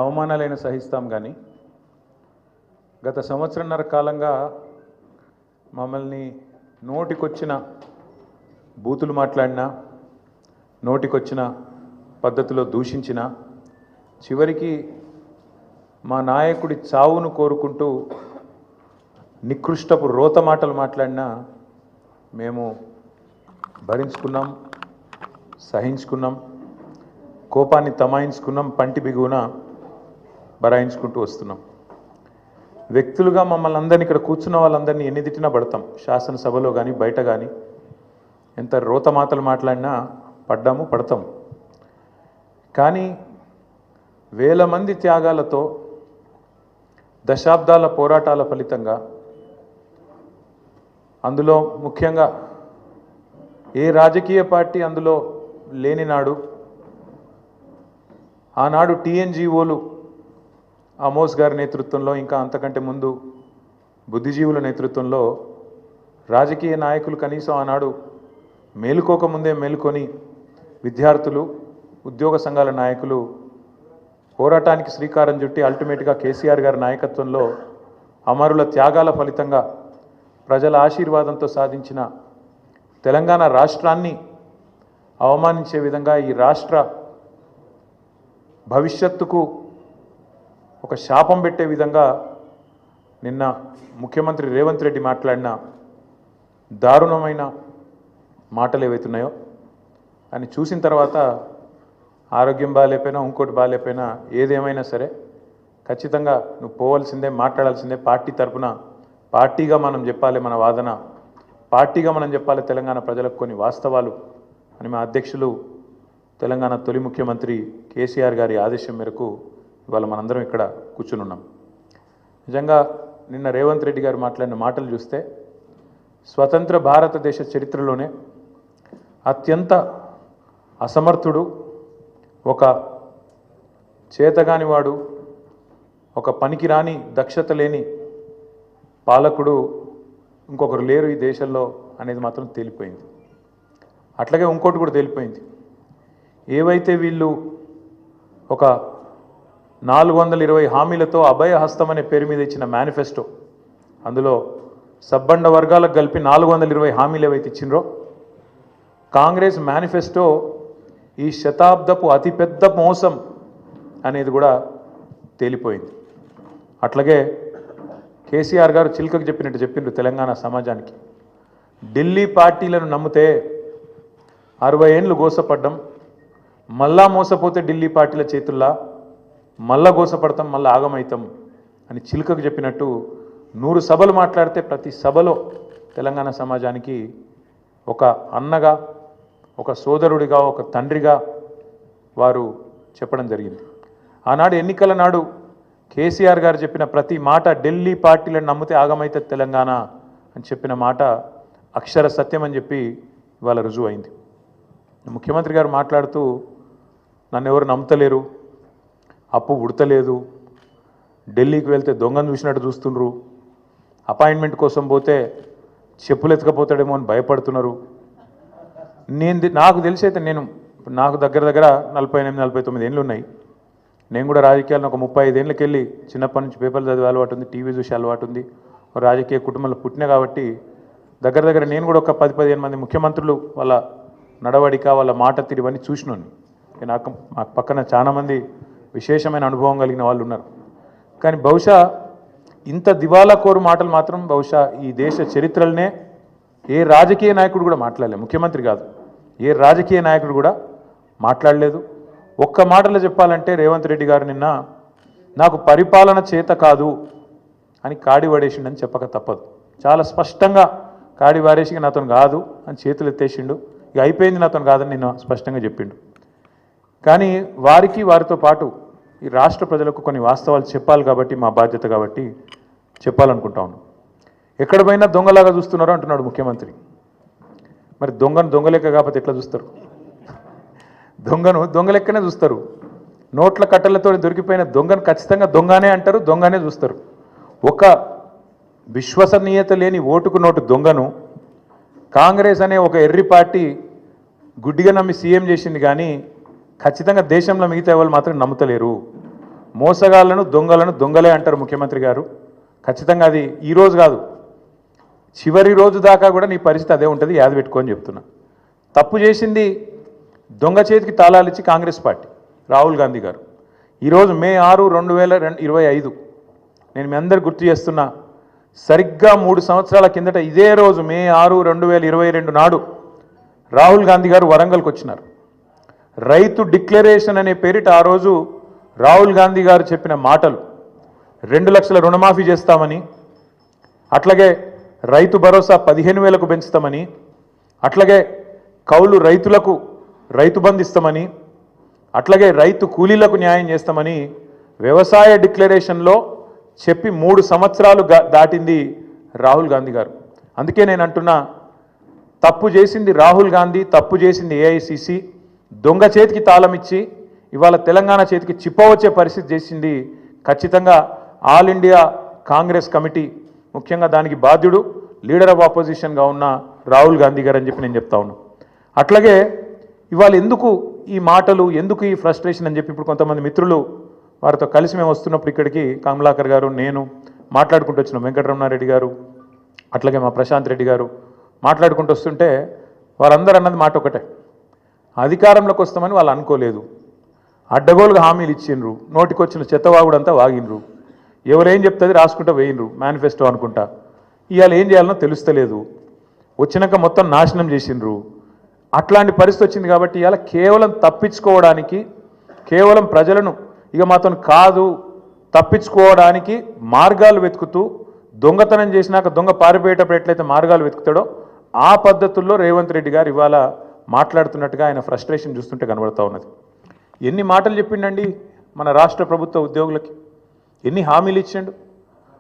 అవమానాలైనా సహిస్తాం కానీ గత సంవత్సరంన్నర కాలంగా మమ్మల్ని నోటికొచ్చిన బూతులు మాట్లాడినా నోటికొచ్చిన పద్ధతిలో దూషించిన చివరికి మా నాయకుడి చావును కోరుకుంటూ నికృష్టపు రోత మాటలు మాట్లాడినా మేము భరించుకున్నాం, సహించుకున్నాం, కోపాన్ని తమాయించుకున్నాం, పంటి బిగువున బరాయించుకుంటూ వస్తున్నాం. వ్యక్తులుగా మమ్మల్ని అందరినీ ఇక్కడ కూర్చున్న వాళ్ళందరినీ ఎన్ని తిట్టినా పడతాం. శాసనసభలో కానీ బయట కానీ ఎంత రోత మాటలు మాట్లాడినా పడ్డాము, పడతాం. కానీ వేల మంది త్యాగాలతో దశాబ్దాల పోరాటాల ఫలితంగా అందులో ముఖ్యంగా ఏ రాజకీయ పార్టీ అందులో లేని నాడు ఆనాడు టీఎన్జీఓలు అమోస్ గారి నేతృత్వంలో ఇంకా అంతకంటే ముందు బుద్ధిజీవుల నేతృత్వంలో రాజకీయ నాయకులు కనీసం ఆనాడు మేలుకోకముందే మేలుకొని విద్యార్థులు ఉద్యోగ సంఘాల నాయకులు పోరాటానికి శ్రీకారం చుట్టి అల్టిమేట్గా కేసీఆర్ గారి నాయకత్వంలో అమరుల త్యాగాల ఫలితంగా ప్రజల ఆశీర్వాదంతో సాధించిన తెలంగాణ రాష్ట్రాన్ని అవమానించే విధంగా ఈ రాష్ట్ర భవిష్యత్తుకు ఒక శాపం పెట్టే విధంగా నిన్న ముఖ్యమంత్రి రేవంత్ రెడ్డి మాట్లాడిన దారుణమైన మాటలు ఏవైతున్నాయో అని చూసిన తర్వాత ఆరోగ్యం బాగాలేకపోయినా ఇంకోటి బాగాలేకపోయినా ఏదేమైనా సరే ఖచ్చితంగా నువ్వు పోవాల్సిందే, మాట్లాడాల్సిందే. పార్టీ తరపున పార్టీగా మనం చెప్పాలి, మన వాదన పార్టీగా మనం చెప్పాలి తెలంగాణ ప్రజలకు కొన్ని వాస్తవాలు అని మా అధ్యక్షులు తెలంగాణ తొలి ముఖ్యమంత్రి కేసీఆర్ గారి ఆదేశం మేరకు ఇవాళ మనందరం ఇక్కడ కూర్చుని ఉన్నాం. నిజంగా నిన్న రేవంత్ రెడ్డి గారు మాట్లాడిన మాటలు చూస్తే స్వతంత్ర భారతదేశ చరిత్రలోనే అత్యంత అసమర్థుడు, ఒక చేతగానివాడు, ఒక పనికిరాని దక్షత లేని పాలకుడు ఇంకొకరు లేరు ఈ దేశంలో అనేది మాత్రం తేలిపోయింది. అట్లాగే ఇంకోటి కూడా తేలిపోయింది. ఏవైతే వీళ్ళు ఒక 420 హామీలతో అభయ హస్తం అనే పేరు మీద ఇచ్చిన మేనిఫెస్టో, అందులో సబ్బండ వర్గాలకు కలిపి 420 హామీలు ఏవైతే ఇచ్చినరో కాంగ్రెస్ మేనిఫెస్టో ఈ శతాబ్దపు అతిపెద్ద మోసం అనేది కూడా తేలిపోయింది. అట్లాగే కేసీఆర్ గారు చిలుకకు చెప్పినట్టు చెప్పిండ్రు తెలంగాణ సమాజానికి. ఢిల్లీ పార్టీలను నమ్మితే 60 ఏళ్ళు గోసపడ్డం, మళ్ళా మోసపోతే ఢిల్లీ పార్టీల చేతుల్లా మళ్ళా గోసపడతాం, మళ్ళీ ఆగమవుతాం అని చిలుకకు చెప్పినట్టు 100 సభలు మాట్లాడితే ప్రతి సభలో తెలంగాణ సమాజానికి ఒక అన్నగా, ఒక సోదరుడిగా, ఒక తండ్రిగా వారు చెప్పడం జరిగింది. ఆనాడు ఎన్నికల నాడు కేసీఆర్ గారు చెప్పిన ప్రతి మాట ఢిల్లీ పార్టీలను నమ్మితే ఆగమైతే తెలంగాణ అని చెప్పిన మాట అక్షర సత్యం అని చెప్పి ఇవాళ రుజువు అయింది. ముఖ్యమంత్రి గారు మాట్లాడుతూ నన్ను ఎవరు నమ్ముతలేరు, అప్పు ఉడతలేదు, ఢిల్లీకి వెళ్తే దొంగను చూసినట్టు చూస్తుండ్రు, అపాయింట్మెంట్ కోసం పోతే చెప్పులు ఎత్తుకపోతాడేమో అని భయపడుతున్నారు. నాకు తెలిసైతే నాకు దగ్గర 48-49 ఏళ్ళు ఉన్నాయి. నేను కూడా రాజకీయాలను ఒక 35 ఏళ్ళకి వెళ్ళి చిన్నప్పటి నుంచి పేపర్లు చదివే అలవాటు ఉంది, టీవీ చూసే అలవాటు ఉంది, రాజకీయ కుటుంబంలో పుట్టినా కాబట్టి దగ్గర నేను కూడా ఒక 10-15 మంది ముఖ్యమంత్రులు వాళ్ళ నడవడిక, వాళ్ళ మాట తీరువన్నీ చూసినాను. నాకు పక్కన చాలామంది విశేషమైన అనుభవం కలిగిన వాళ్ళు ఉన్నారు. కానీ బహుశా ఇంత దివాలా కోరు మాటలు మాత్రం బహుశా ఈ దేశ చరిత్రలనే ఏ రాజకీయ నాయకుడు కూడా మాట్లాడలేదు. ముఖ్యమంత్రి కాదు, ఏ రాజకీయ నాయకుడు కూడా మాట్లాడలేదు. ఒక్క మాటలో చెప్పాలంటే రేవంత్ రెడ్డి గారు నిన్న నాకు పరిపాలన చేత కాదు అని కాడి పడేసిండని చెప్పక తప్పదు. చాలా స్పష్టంగా కాడి వారేసి నాతో కాదు అని చేతులు ఎత్తేసిండు. ఇక అయిపోయింది, నాతో కాదని నిన్న స్పష్టంగా చెప్పిండు. కానీ వారితో పాటు ఈ రాష్ట్ర ప్రజలకు కొన్ని వాస్తవాలు చెప్పాలి కాబట్టి మా బాధ్యత కాబట్టి చెప్పాలనుకుంటా ఉన్నాం. ఎక్కడ పోయినా దొంగలాగా చూస్తున్నారో అంటున్నాడు ముఖ్యమంత్రి. మరి దొంగలెక్క కాకపోతే ఎట్లా చూస్తారు? దొంగలెక్కనే చూస్తారు. నోట్ల కట్టలతో దొరికిపోయిన దొంగను ఖచ్చితంగా దొంగనే అంటారు, దొంగనే చూస్తారు. ఒక విశ్వసనీయత లేని ఓటుకు నోటు దొంగను కాంగ్రెస్ అనే ఒక ఎర్రి పార్టీ గుడ్డిగా నమ్మి సీఎం చేసింది. కానీ ఖచ్చితంగా దేశంలో మిగతా వాళ్ళు మాత్రం నమ్ముతలేరు. మోసగాళ్లను దొంగలను దొంగలే అంటారు ముఖ్యమంత్రి గారు. ఖచ్చితంగా అది ఈరోజు కాదు, చివరి రోజు దాకా కూడా నీ పరిస్థితి అదే ఉంటుంది, యాద పెట్టుకొని చెప్తున్నా. తప్పు చేసింది దొంగ చేతికి తాళాలు ఇచ్చి కాంగ్రెస్ పార్టీ రాహుల్ గాంధీ గారు. ఈరోజు మే 6, 2025 నేను మీ అందరు గుర్తు చేస్తున్నా, సరిగ్గా 3 సంవత్సరాల కిందట ఇదే రోజు మే 6, 2022 నాడు రాహుల్ గాంధీ గారు వరంగల్కి వచ్చినారు. రైతు డిక్లరేషన్ అనే పేరిట ఆ రోజు రాహుల్ గాంధీ గారు చెప్పిన మాటలు 2 లక్షల రుణమాఫీ చేస్తామని, అట్లాగే రైతు భరోసా 15,000కు పెంచుతామని, అట్లాగే కౌలు రైతులకు రైతు బంధు ఇస్తామని, అట్లాగే రైతు కూలీలకు న్యాయం చేస్తామని వ్యవసాయ డిక్లరేషన్లో చెప్పి 3 సంవత్సరాలు దాటింది రాహుల్ గాంధీ గారు. అందుకే నేను అంటున్నా, తప్పు చేసింది రాహుల్ గాంధీ, తప్పు చేసింది ఏఐసిసి, దొంగ చేతికి తాళం ఇచ్చి ఇవాళ తెలంగాణ చేతికి చిప్పవచ్చే పరిస్థితి చేసింది ఖచ్చితంగా ఆల్ ఇండియా కాంగ్రెస్ కమిటీ, ముఖ్యంగా దానికి బాధ్యుడు లీడర్ ఆఫ్ ఆపోజిషన్గా ఉన్న రాహుల్ గాంధీ గారు అని చెప్పి నేను చెప్తా ఉన్నాను. అట్లాగే ఇవాళ ఎందుకు ఈ మాటలు, ఎందుకు ఈ ఫ్రస్ట్రేషన్ అని చెప్పి ఇప్పుడు కొంతమంది మిత్రులు వారితో కలిసి మేము వస్తున్నప్పుడు ఇక్కడికి కమలాకర్ గారు, నేను మాట్లాడుకుంటూ వచ్చినాం, వెంకటరమణారెడ్డి గారు, అట్లాగే మా ప్రశాంత్ రెడ్డి గారు మాట్లాడుకుంటూ వస్తుంటే వారందరూ అన్నది మాట ఒకటే, అధికారంలోకి వస్తామని వాళ్ళు అనుకోలేదు, అడ్డగోలుగా హామీలు ఇచ్చిండ్రు, నోటికొచ్చిన చెత్తవాగుడంతా వాగినరు, ఎవరేం చెప్తుంది రాసుకుంటూ వేయినరు మేనిఫెస్టో అనుకుంటా, ఇవాళ ఏం చేయాలనో తెలుస్తలేదు, వచ్చినాక మొత్తం నాశనం చేసిండ్రు. అట్లాంటి పరిస్థితి వచ్చింది కాబట్టి ఇవాళ కేవలం తప్పించుకోవడానికి, కేవలం ప్రజలను ఇక మాతో కాదు తప్పించుకోవడానికి మార్గాలు వెతుకుతూ, దొంగతనం చేసినాక దొంగ పారిపోయేటప్పుడు ఎట్లయితే మార్గాలు వెతుకుతాడో ఆ పద్ధతుల్లో రేవంత్ రెడ్డి గారు ఇవాళ మాట్లాడుతున్నట్టుగా ఆయన ఫ్రస్ట్రేషన్ చూస్తుంటే కనబడతా ఉన్నది. ఎన్ని మాటలు చెప్పిండండి మన రాష్ట్ర ప్రభుత్వ ఉద్యోగులకి, ఎన్ని హామీలు ఇచ్చిండు.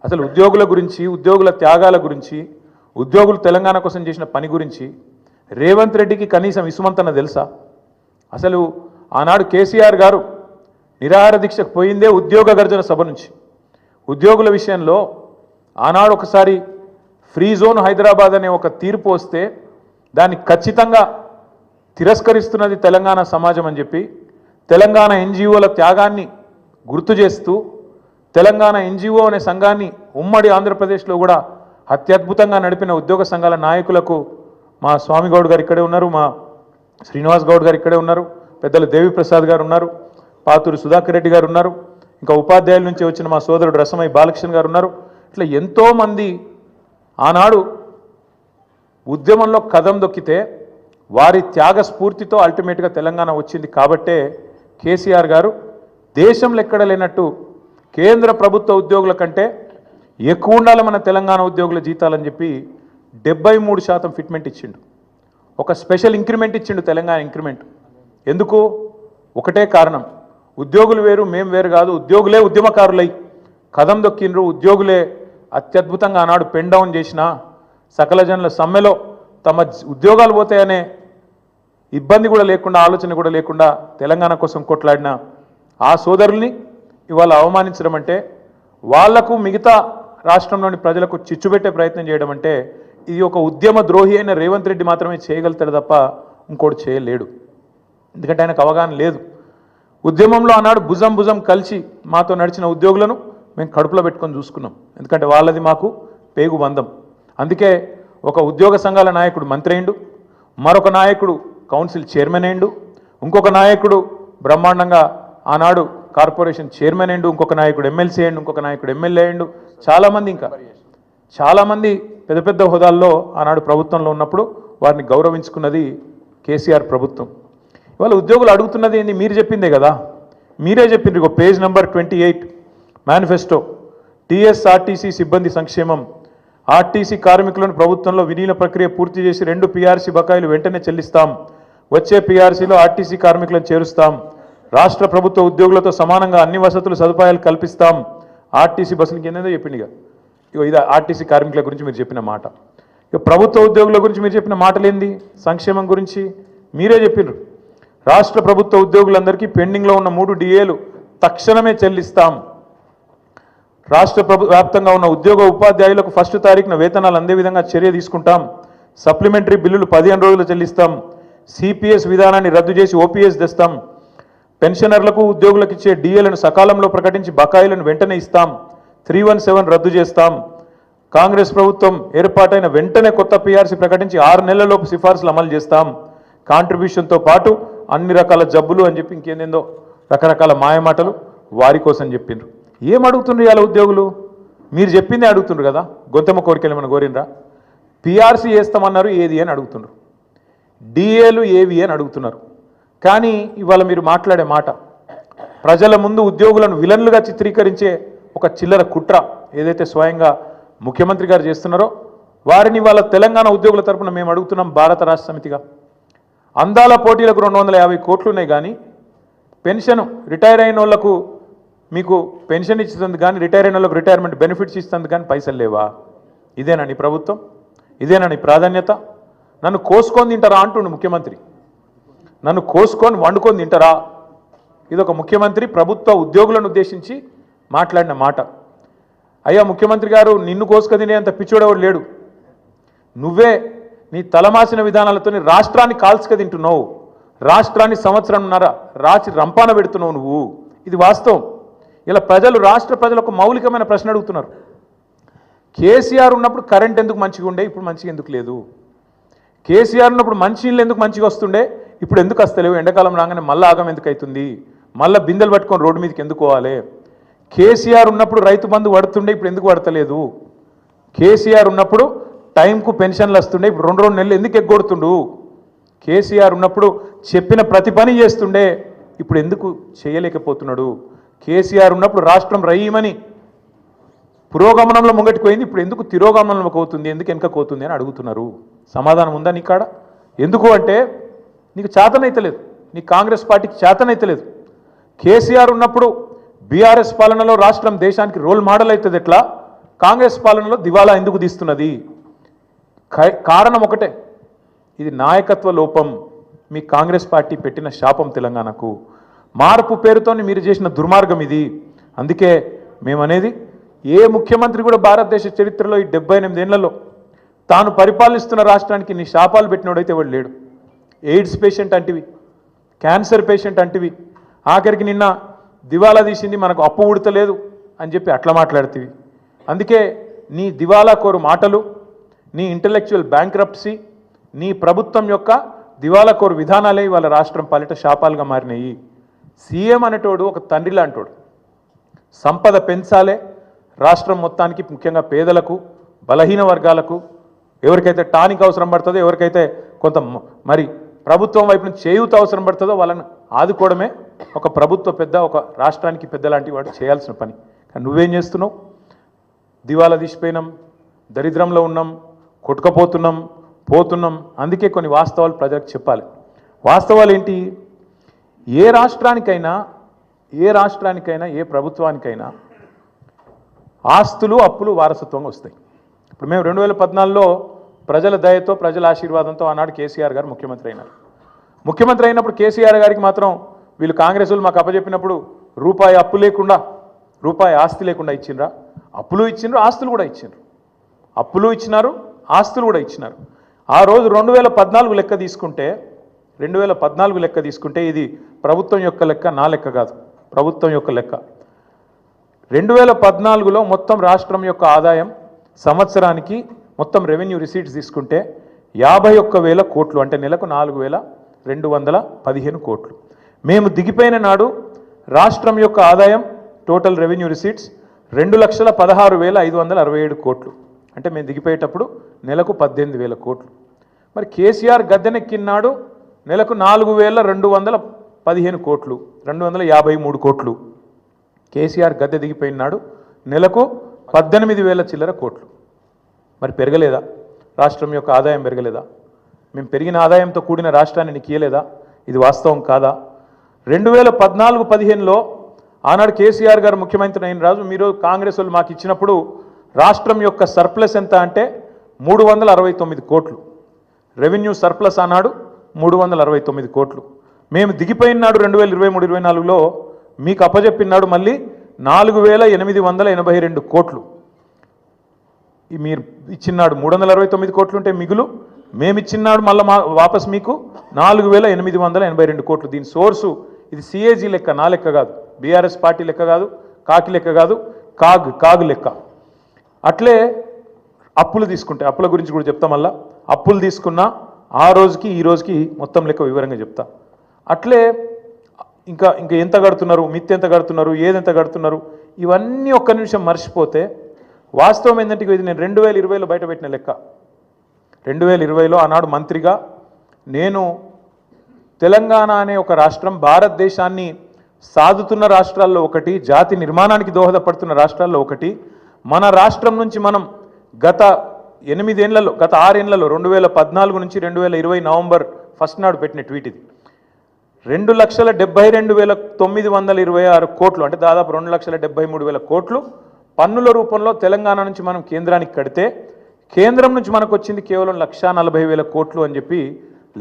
అసలు ఉద్యోగుల గురించి, ఉద్యోగుల త్యాగాల గురించి, ఉద్యోగులు తెలంగాణ కోసం చేసిన పని గురించి రేవంత్ రెడ్డికి కనీసం ఇసుమంతన తెలుసా? అసలు ఆనాడు కేసీఆర్ గారు నిరాహార దీక్షకు పోయిందే ఉద్యోగ గర్జన సభ నుంచి. ఉద్యోగుల విషయంలో ఆనాడు ఒకసారి ఫ్రీ జోన్ హైదరాబాద్ అనే ఒక తీర్పు వస్తే దాన్ని ఖచ్చితంగా తిరస్కరిస్తున్నది తెలంగాణ సమాజం అని చెప్పి తెలంగాణ ఎన్జిఓల త్యాగాన్ని గుర్తు చేస్తూ తెలంగాణ ఎన్జిఓ అనే సంఘాన్ని ఉమ్మడి ఆంధ్రప్రదేశ్లో కూడా అత్యద్భుతంగా నడిపిన ఉద్యోగ సంఘాల నాయకులకు మా స్వామి గౌడ్ గారు ఇక్కడే ఉన్నారు, మా శ్రీనివాస్ గౌడ్ గారు ఇక్కడే ఉన్నారు, పెద్దలు దేవిప్రసాద్ గారు ఉన్నారు, పాతూరి సుధాకర్ రెడ్డి గారు ఉన్నారు, ఇంకా ఉపాధ్యాయుల నుంచి వచ్చిన మా సోదరుడు రసమై బాలకృష్ణ గారు ఉన్నారు. ఇట్లా ఎంతోమంది ఆనాడు ఉద్యమంలో కదం దొక్కితే వారి త్యాగ స్ఫూర్తితో అల్టిమేట్గా తెలంగాణ వచ్చింది. కాబట్టే కేసీఆర్ గారు దేశంలో ఎక్కడ లేనట్టు కేంద్ర ప్రభుత్వ ఉద్యోగుల కంటే ఎక్కువ ఉండాలి మన తెలంగాణ ఉద్యోగుల జీతాలని చెప్పి 73% ఫిట్మెంట్ ఇచ్చిండు. ఒక స్పెషల్ ఇంక్రిమెంట్ ఇచ్చిండు, తెలంగాణ ఇంక్రిమెంట్. ఎందుకు? ఒకటే కారణం, ఉద్యోగులు వేరు మేము వేరు కాదు, ఉద్యోగులే ఉద్యమకారులై కదం దొక్కిండ్రు, ఉద్యోగులే అత్యద్భుతంగా ఆనాడు పెన్ డౌన్ చేసిన సకల జనుల సమ్మెలో తమ ఉద్యోగాలు పోతాయనే ఇబ్బంది కూడా లేకుండా, ఆలోచన కూడా లేకుండా తెలంగాణ కోసం కొట్లాడిన ఆ సోదరుల్ని ఇవాళ అవమానించడం అంటే, వాళ్లకు మిగతా రాష్ట్రంలోని ప్రజలకు చిచ్చుపెట్టే ప్రయత్నం చేయడం అంటే, ఇది ఒక ఉద్యమ ద్రోహి అయిన రేవంత్ రెడ్డి మాత్రమే చేయగలుగుతాడు తప్ప ఇంకోటి చేయలేడు. ఎందుకంటే ఆయనకు అవగాహన లేదు. ఉద్యమంలో ఆనాడు భుజం భుజం కలిసి మాతో నడిచిన ఉద్యోగులను మేము కడుపులో పెట్టుకొని చూసుకున్నాం. ఎందుకంటే వాళ్ళది మాకు పేగు బంధం. అందుకే ఒక ఉద్యోగ సంఘాల నాయకుడు మంత్రి అయిండు, మరొక నాయకుడు కౌన్సిల్ చైర్మన్ అయిండు, ఇంకొక నాయకుడు బ్రహ్మాండంగా ఆనాడు కార్పొరేషన్ చైర్మన్ అయిండు, ఇంకొక నాయకుడు ఎమ్మెల్సీ అయిండు, ఇంకొక నాయకుడు ఎమ్మెల్యే అయిండు, చాలామంది ఇంకా చాలామంది పెద్ద పెద్ద హోదాల్లో ఆనాడు ప్రభుత్వంలో ఉన్నప్పుడు వారిని గౌరవించుకున్నది కేసీఆర్ ప్రభుత్వం. ఇవాళ ఉద్యోగులు అడుగుతున్నది ఏంది? మీరు చెప్పిందే కదా, మీరే చెప్పిండ్రు. ఇక పేజ్ నెంబర్ 28 మేనిఫెస్టో, టీఎస్ఆర్టీసీ సిబ్బంది సంక్షేమం, ఆర్టీసీ కార్మికులను ప్రభుత్వంలో విలీన ప్రక్రియ పూర్తి చేసి 2 పీఆర్సీ బకాయిలు వెంటనే చెల్లిస్తాం, వచ్చే పీఆర్సీలో ఆర్టీసీ కార్మికులను చేరుస్తాం, రాష్ట్ర ప్రభుత్వ ఉద్యోగులతో సమానంగా అన్ని వసతులు సదుపాయాలు కల్పిస్తాం, ఆర్టీసీ బస్సులకి ఏందో చెప్పింది. ఇక ఇది ఆర్టీసీ కార్మికుల గురించి మీరు చెప్పిన మాట. ఇక ప్రభుత్వ ఉద్యోగుల గురించి మీరు చెప్పిన మాటలేంది? సంక్షేమం గురించి మీరే చెప్పినారు. రాష్ట్ర ప్రభుత్వ ఉద్యోగులందరికీ పెండింగ్లో ఉన్న 3 డిఏలు తక్షణమే చెల్లిస్తాం, రాష్ట్ర వ్యాప్తంగా ఉన్న ఉద్యోగ ఉపాధ్యాయులకు 1వ తారీఖున వేతనాలు అందే విధంగా చర్య తీసుకుంటాం, సప్లిమెంటరీ బిల్లులు 15 రోజులు చెల్లిస్తాం, సిపిఎస్ విధానాన్ని రద్దు చేసి ఓపీఎస్ తెస్తాం, పెన్షనర్లకు ఉద్యోగులకు ఇచ్చే డిఏలను సకాలంలో ప్రకటించి బకాయిలను వెంటనే ఇస్తాం. 317 రద్దు చేస్తాం. కాంగ్రెస్ ప్రభుత్వం ఏర్పాటైన వెంటనే కొత్త పీఆర్సీ ప్రకటించి 6 నెలలలోపు సిఫార్సులు అమలు చేస్తాం. కాంట్రిబ్యూషన్తో పాటు అన్ని రకాల జబ్బులు అని చెప్పి ఇంకేందేందో రకరకాల మాయమాటలు వారి కోసం చెప్పిండ్రు. ఏం అడుగుతుండ్రు ఇవాళ ఉద్యోగులు? మీరు చెప్పిందే అడుగుతుండ్రు కదా. గొంతెమ్మ కోరికలు ఏమైనా కోరినరా? పీఆర్సీ వేస్తామన్నారు, ఏది అని అడుగుతుండ్రు. డిఏలు ఏవి అని అడుగుతున్నారు. కానీ ఇవాళ మీరు మాట్లాడే మాట ప్రజల ముందు ఉద్యోగులను విలన్లుగా చిత్రీకరించే ఒక చిల్లర కుట్ర ఏదైతే స్వయంగా ముఖ్యమంత్రి గారు చేస్తున్నారో వారిని వాళ్ళ తెలంగాణ ఉద్యోగుల తరపున మేము అడుగుతున్నాం. భారత రాష్ట్ర సమితిగా అందాల పోటీలకు 250 కోట్లు ఉన్నాయి, కానీ పెన్షన్ రిటైర్ అయిన వాళ్ళకు మీకు పెన్షన్ ఇస్తుంది, కానీ రిటైర్ అయిన వాళ్ళకు రిటైర్మెంట్ బెనిఫిట్స్ ఇస్తుంది, కానీ పైసలు లేవా? ఇదేనా నీ ప్రభుత్వం? ఇదేనా నీ ప్రాధాన్యత? నన్ను కోసుకొని తింటారా అంటుండు ముఖ్యమంత్రి. నన్ను కోసుకొని వండుకొని తింటారా? ఇదొక ముఖ్యమంత్రి ప్రభుత్వ ఉద్యోగులను ఉద్దేశించి మాట్లాడిన మాట. అయ్యా ముఖ్యమంత్రి గారు, నిన్ను కోసుక తినేంత పిచ్చోడెవడు లేడు. నువ్వే నీ తలమాసిన విధానాలతో రాష్ట్రాన్ని కాల్చుక తింటున్నావు. రాష్ట్రాన్ని సంవత్సరంన్నర రాచి రంపాన పెడుతున్నావు నువ్వు. ఇది వాస్తవం. ఇలా ప్రజలు, రాష్ట్ర ప్రజలు ఒక మౌలికమైన ప్రశ్న అడుగుతున్నారు. కేసీఆర్ ఉన్నప్పుడు కరెంట్ ఎందుకు మంచిగా ఉండే, ఇప్పుడు మంచిగా ఎందుకు లేదు? కేసీఆర్ ఉన్నప్పుడు మంచినీళ్ళు ఎందుకు మంచిగా వస్తుండే, ఇప్పుడు ఎందుకు వస్తలేవు? ఎండాకాలం రాగానే మళ్ళీ ఆగం ఎందుకు అవుతుంది? మళ్ళీ బిందెలు పట్టుకొని రోడ్డు మీదకి ఎందుకు పోవాలి? కేసీఆర్ ఉన్నప్పుడు రైతు బంధు పడుతుండే, ఇప్పుడు ఎందుకు పడతలేదు? కేసీఆర్ ఉన్నప్పుడు టైంకు పెన్షన్లు వస్తుండే, ఇప్పుడు 2 నెలలు ఎందుకు ఎగ్గొడుతుండు? కేసీఆర్ ఉన్నప్పుడు చెప్పిన ప్రతి పని చేస్తుండే, ఇప్పుడు ఎందుకు చేయలేకపోతున్నాడు? కేసీఆర్ ఉన్నప్పుడు రాష్ట్రం రయ్యమని పురోగమనంలో ముంగటిపోయింది, ఇప్పుడు ఎందుకు తిరోగమనంలోకి అవుతుంది, ఎందుకు వెనకపోతుంది అని అడుగుతున్నారు. సమాధానం ఉందా నీ కాడ? ఎందుకు అంటే నీకు చేతనైతలేదు, నీ కాంగ్రెస్ పార్టీకి చేతనైతలేదు. కేసీఆర్ ఉన్నప్పుడు బీఆర్ఎస్ పాలనలో రాష్ట్రం దేశానికి రోల్ మోడల్ అవుతుంది, ఎట్లా కాంగ్రెస్ పాలనలో దివాలా ఎందుకు తీస్తున్నది? కారణం ఒకటే, ఇది నాయకత్వ లోపం. మీ కాంగ్రెస్ పార్టీ పెట్టిన శాపం తెలంగాణకు. మార్పు పేరుతో మీరు చేసిన దుర్మార్గం ఇది. అందుకే మేమనేది, ఏ ముఖ్యమంత్రి కూడా భారతదేశ చరిత్రలో ఈ 78 ఏళ్లలో తాను పరిపాలిస్తున్న రాష్ట్రానికి నీ శాపాలు పెట్టినోడైతే వాడు లేడు. ఎయిడ్స్ పేషెంట్ అంటివి, క్యాన్సర్ పేషెంట్ అంటివి, ఆఖరికి నిన్న దివాలా తీసింది మనకు అప్పు ఉడతలేదు అని చెప్పి అట్లా మాట్లాడుతీవి. అందుకే నీ దివాలా కోరు మాటలు, నీ ఇంటలెక్చువల్ బ్యాంక్రప్సీ, నీ ప్రభుత్వం యొక్క దివాలా కోరు విధానాలే వాళ్ళ రాష్ట్రం పాలిట శాపాలుగా మారినాయి. సీఎం అనేటోడు ఒక తండ్రి లాంటోడు. సంపద పెంచాలే రాష్ట్రం మొత్తానికి, ముఖ్యంగా పేదలకు, బలహీన వర్గాలకు, ఎవరికైతే టానిక్ అవసరం పడుతుందో, ఎవరికైతే కొంత మరి ప్రభుత్వం వైపు నుంచి చేయూత అవసరం పడుతుందో వాళ్ళని ఆదుకోవడమే ఒక ప్రభుత్వ పెద్ద, ఒక రాష్ట్రానికి పెద్ద లాంటి వాడు చేయాల్సిన పని. కానీ నువ్వేం చేస్తున్నావు? దివాలా తీసిపోయినాం, దరిద్రంలో ఉన్నాం, కొట్టుకపోతున్నాం, పోతున్నాం. అందుకే కొన్ని వాస్తవాలు ప్రజలకు చెప్పాలి. వాస్తవాలు ఏంటి? ఏ రాష్ట్రానికైనా, ఏ ప్రభుత్వానికైనా ఆస్తులు, అప్పులు వారసత్వంగా వస్తాయి. ఇప్పుడు మేము 2014లో ప్రజల దయతో, ప్రజల ఆశీర్వాదంతో ఆనాడు కేసీఆర్ గారు ముఖ్యమంత్రి అయినారు. ముఖ్యమంత్రి అయినప్పుడు కేసీఆర్ గారికి మాత్రం వీళ్ళు కాంగ్రెస్ వాళ్ళు మాకు అప్పచెప్పినప్పుడు రూపాయి అప్పు లేకుండా, రూపాయి ఆస్తి లేకుండా ఇచ్చిండ్రా? అప్పులు ఇచ్చిండ్రు, ఆస్తులు కూడా ఇచ్చిండ్రు. అప్పులు ఇచ్చినారు, ఆస్తులు కూడా ఇచ్చినారు. ఆ రోజు 2014 లెక్క తీసుకుంటే, 2014 లెక్క తీసుకుంటే ఇది ప్రభుత్వం యొక్క లెక్క, నా లెక్క కాదు, ప్రభుత్వం యొక్క లెక్క. 2014లో మొత్తం రాష్ట్రం యొక్క ఆదాయం సంవత్సరానికి మొత్తం రెవెన్యూ రిసీట్స్ తీసుకుంటే 51,000 కోట్లు, అంటే నెలకు 4,215 కోట్లు. మేము దిగిపోయిన నాడు రాష్ట్రం యొక్క ఆదాయం టోటల్ రెవెన్యూ రిసీట్స్ 2,16,567 కోట్లు. అంటే మేము దిగిపోయేటప్పుడు నెలకు 18,000 కోట్లు. మరి కేసీఆర్ గద్దెనెక్కినాడు నెలకు 4,215 కోట్లు, 253 కోట్లు. కేసీఆర్ గద్దె దిగిపోయినాడు నెలకు 18,000 చిల్లర కోట్లు. మరి పెరగలేదా? రాష్ట్రం యొక్క ఆదాయం పెరగలేదా? మేము పెరిగిన ఆదాయంతో కూడిన రాష్ట్రాన్ని నీకు ఇయ్యలేదా? ఇది వాస్తవం కాదా? 2014-15లో ఆనాడు కేసీఆర్ గారు ముఖ్యమంత్రి అయిన రాజు, మీరు కాంగ్రెస్ వాళ్ళు మాకు ఇచ్చినప్పుడు రాష్ట్రం యొక్క సర్ప్లస్ ఎంత అంటే 369 కోట్లు. రెవెన్యూ సర్ప్లస్ ఆనాడు 369 కోట్లు. మేము దిగిపోయినాడు 2023-24లో మీకు అప్పచెప్పినాడు మళ్ళీ 4,882 కోట్లు. మీరు ఇచ్చినాడు 369 కోట్లు ఉంటే మిగులు, మేము ఇచ్చినాడు మళ్ళీ వాపస్ మీకు 4,882 కోట్లు. దీని సోర్సు ఇది సిఏజీ లెక్క, నా లెక్క కాదు, బీఆర్ఎస్ పార్టీ లెక్క కాదు, కాకి లెక్క కాదు, కాగు లెక్క. అట్లే అప్పులు తీసుకుంటే, అప్పుల గురించి కూడా చెప్తా. మళ్ళా అప్పులు తీసుకున్నా ఆ రోజుకి ఈ రోజుకి మొత్తం లెక్క వివరంగా చెప్తా. అట్లే ఇంకా ఇంకా ఎంత కడుతున్నారు, మిత్తి ఎంత కడుతున్నారు, ఏదెంత కడుతున్నారు, ఇవన్నీ ఒక్క నిమిషం మర్చిపోతే వాస్తవం ఏంటంటే ఇది నేను 2020లో బయట పెట్టిన లెక్క. 2020లో ఆనాడు మంత్రిగా నేను తెలంగాణ అనే ఒక రాష్ట్రం భారతదేశాన్ని సాదుతున్న రాష్ట్రాల్లో ఒకటి, జాతి నిర్మాణానికి దోహదపడుతున్న రాష్ట్రాల్లో ఒకటి. మన రాష్ట్రం నుంచి మనం గత 6 ఏళ్లలో 2014 నుంచి 2020 నవంబర్ 1 నాడు పెట్టిన ట్వీట్ ఇది. 2,72,926 కోట్లు, అంటే దాదాపు 2,73,000 కోట్లు పన్నుల రూపంలో తెలంగాణ నుంచి మనం కేంద్రానికి కడితే, కేంద్రం నుంచి మనకు వచ్చింది కేవలం 1,40,000 కోట్లు అని చెప్పి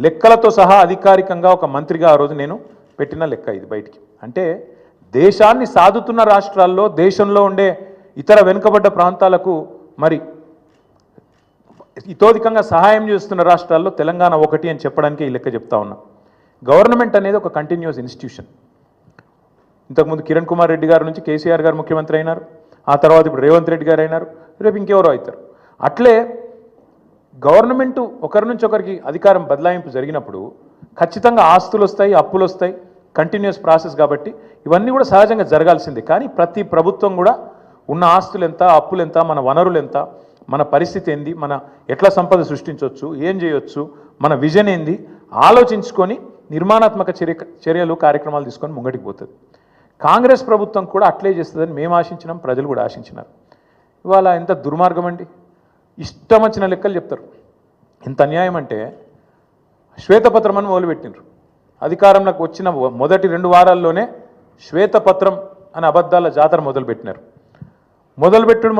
లెక్కలతో సహా అధికారికంగా ఒక మంత్రిగా ఆ రోజు నేను పెట్టిన లెక్క ఇది బయటికి. అంటే దేశాన్ని సాదుతున్న రాష్ట్రాల్లో, దేశంలో ఉండే ఇతర వెనుకబడ్డ ప్రాంతాలకు మరి ఇతోధికంగా సహాయం చేస్తున్న రాష్ట్రాల్లో తెలంగాణ ఒకటి అని చెప్పడానికి ఈ లెక్క చెప్తా ఉన్నా. గవర్నమెంట్ అనేది ఒక కంటిన్యూస్ ఇన్స్టిట్యూషన్. ఇంతకుముందు కిరణ్ కుమార్ రెడ్డి గారి నుంచి కేసీఆర్ గారు ముఖ్యమంత్రి అయినారు, ఆ తర్వాత ఇప్పుడు రేవంత్ రెడ్డి గారు అయినారు, రేపు ఇంకెవరో అవుతారు. అట్లే గవర్నమెంటు ఒకరి నుంచి ఒకరికి అధికారం బదలాయింపు జరిగినప్పుడు ఖచ్చితంగా ఆస్తులు వస్తాయి, అప్పులు వస్తాయి, కంటిన్యూస్ ప్రాసెస్. కాబట్టి ఇవన్నీ కూడా సహజంగా జరగాల్సిందే. కానీ ప్రతి ప్రభుత్వం కూడా ఉన్న ఆస్తులు ఎంత, అప్పులు ఎంత, మన వనరులు ఎంత, మన పరిస్థితి ఏంది, మన ఎట్లా సంపద సృష్టించవచ్చు, ఏం చేయొచ్చు, మన విజన్ ఏంది ఆలోచించుకొని నిర్మాణాత్మక చర్యలు కార్యక్రమాలు తీసుకొని ముంగటికి పోతుంది. కాంగ్రెస్ ప్రభుత్వం కూడా అట్లే చేస్తుందని మేము ఆశించినాం, ప్రజలు కూడా ఆశించినారు. ఇవాళ ఎంత దుర్మార్గం అండి, ఇష్టం వచ్చిన లెక్కలు చెప్తారు. ఎంత అన్యాయం అంటే శ్వేతపత్రం అని మొదలుపెట్టినారు. అధికారంలోకి వచ్చిన మొదటి 2 వారాల్లోనే శ్వేతపత్రం అనే అబద్ధాల జాతర మొదలుపెట్టినారు. మొదలుపెట్టుడు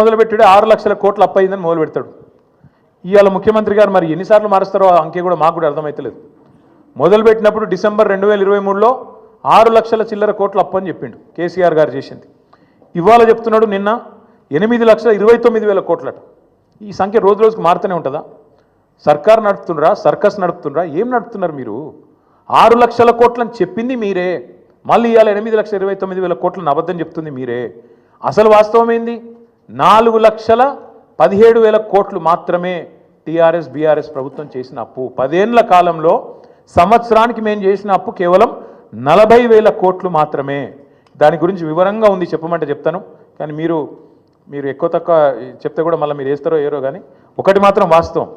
6 లక్షల కోట్ల అప్పు అయిందని మొదలు పెడతాడు. ఇవాళ ముఖ్యమంత్రి గారు మరి ఎన్నిసార్లు మారుస్తారో ఆ అంకె కూడా మాకు కూడా అర్థమవుతలేదు. మొదలుపెట్టినప్పుడు డిసెంబర్ 2023లో 6 లక్షల చిల్లర కోట్ల అప్పు అని చెప్పిండు కేసీఆర్ గారు చేసింది. ఇవాళ చెప్తున్నాడు నిన్న 8,29,000 కోట్లట. ఈ సంఖ్య రోజు రోజుకు మారుతూనే ఉంటుందా? సర్కార్ నడుపుతున్నారా, సర్కస్ నడుపుతున్నారా, ఏం నడుపుతున్నారు మీరు? 6 లక్షల కోట్లని చెప్పింది మీరే, మళ్ళీ ఇవాళ 8,29,000 కోట్లను అబద్ధం చెప్తుంది మీరే. అసలు వాస్తవం ఏంది? 4,17,000 కోట్లు మాత్రమే టీఆర్ఎస్ బీఆర్ఎస్ ప్రభుత్వం చేసిన అప్పు. 10 ఏళ్ల కాలంలో సంవత్సరానికి మేము చేసిన అప్పు కేవలం 40,000 కోట్లు మాత్రమే. దాని గురించి వివరంగా ఉంది, చెప్పమంటే చెప్తాను. కానీ మీరు ఎక్కువ తక్కువ చెప్తే కూడా మళ్ళీ మీరు వేస్తారో ఏరో. కానీ ఒకటి మాత్రం వాస్తవం,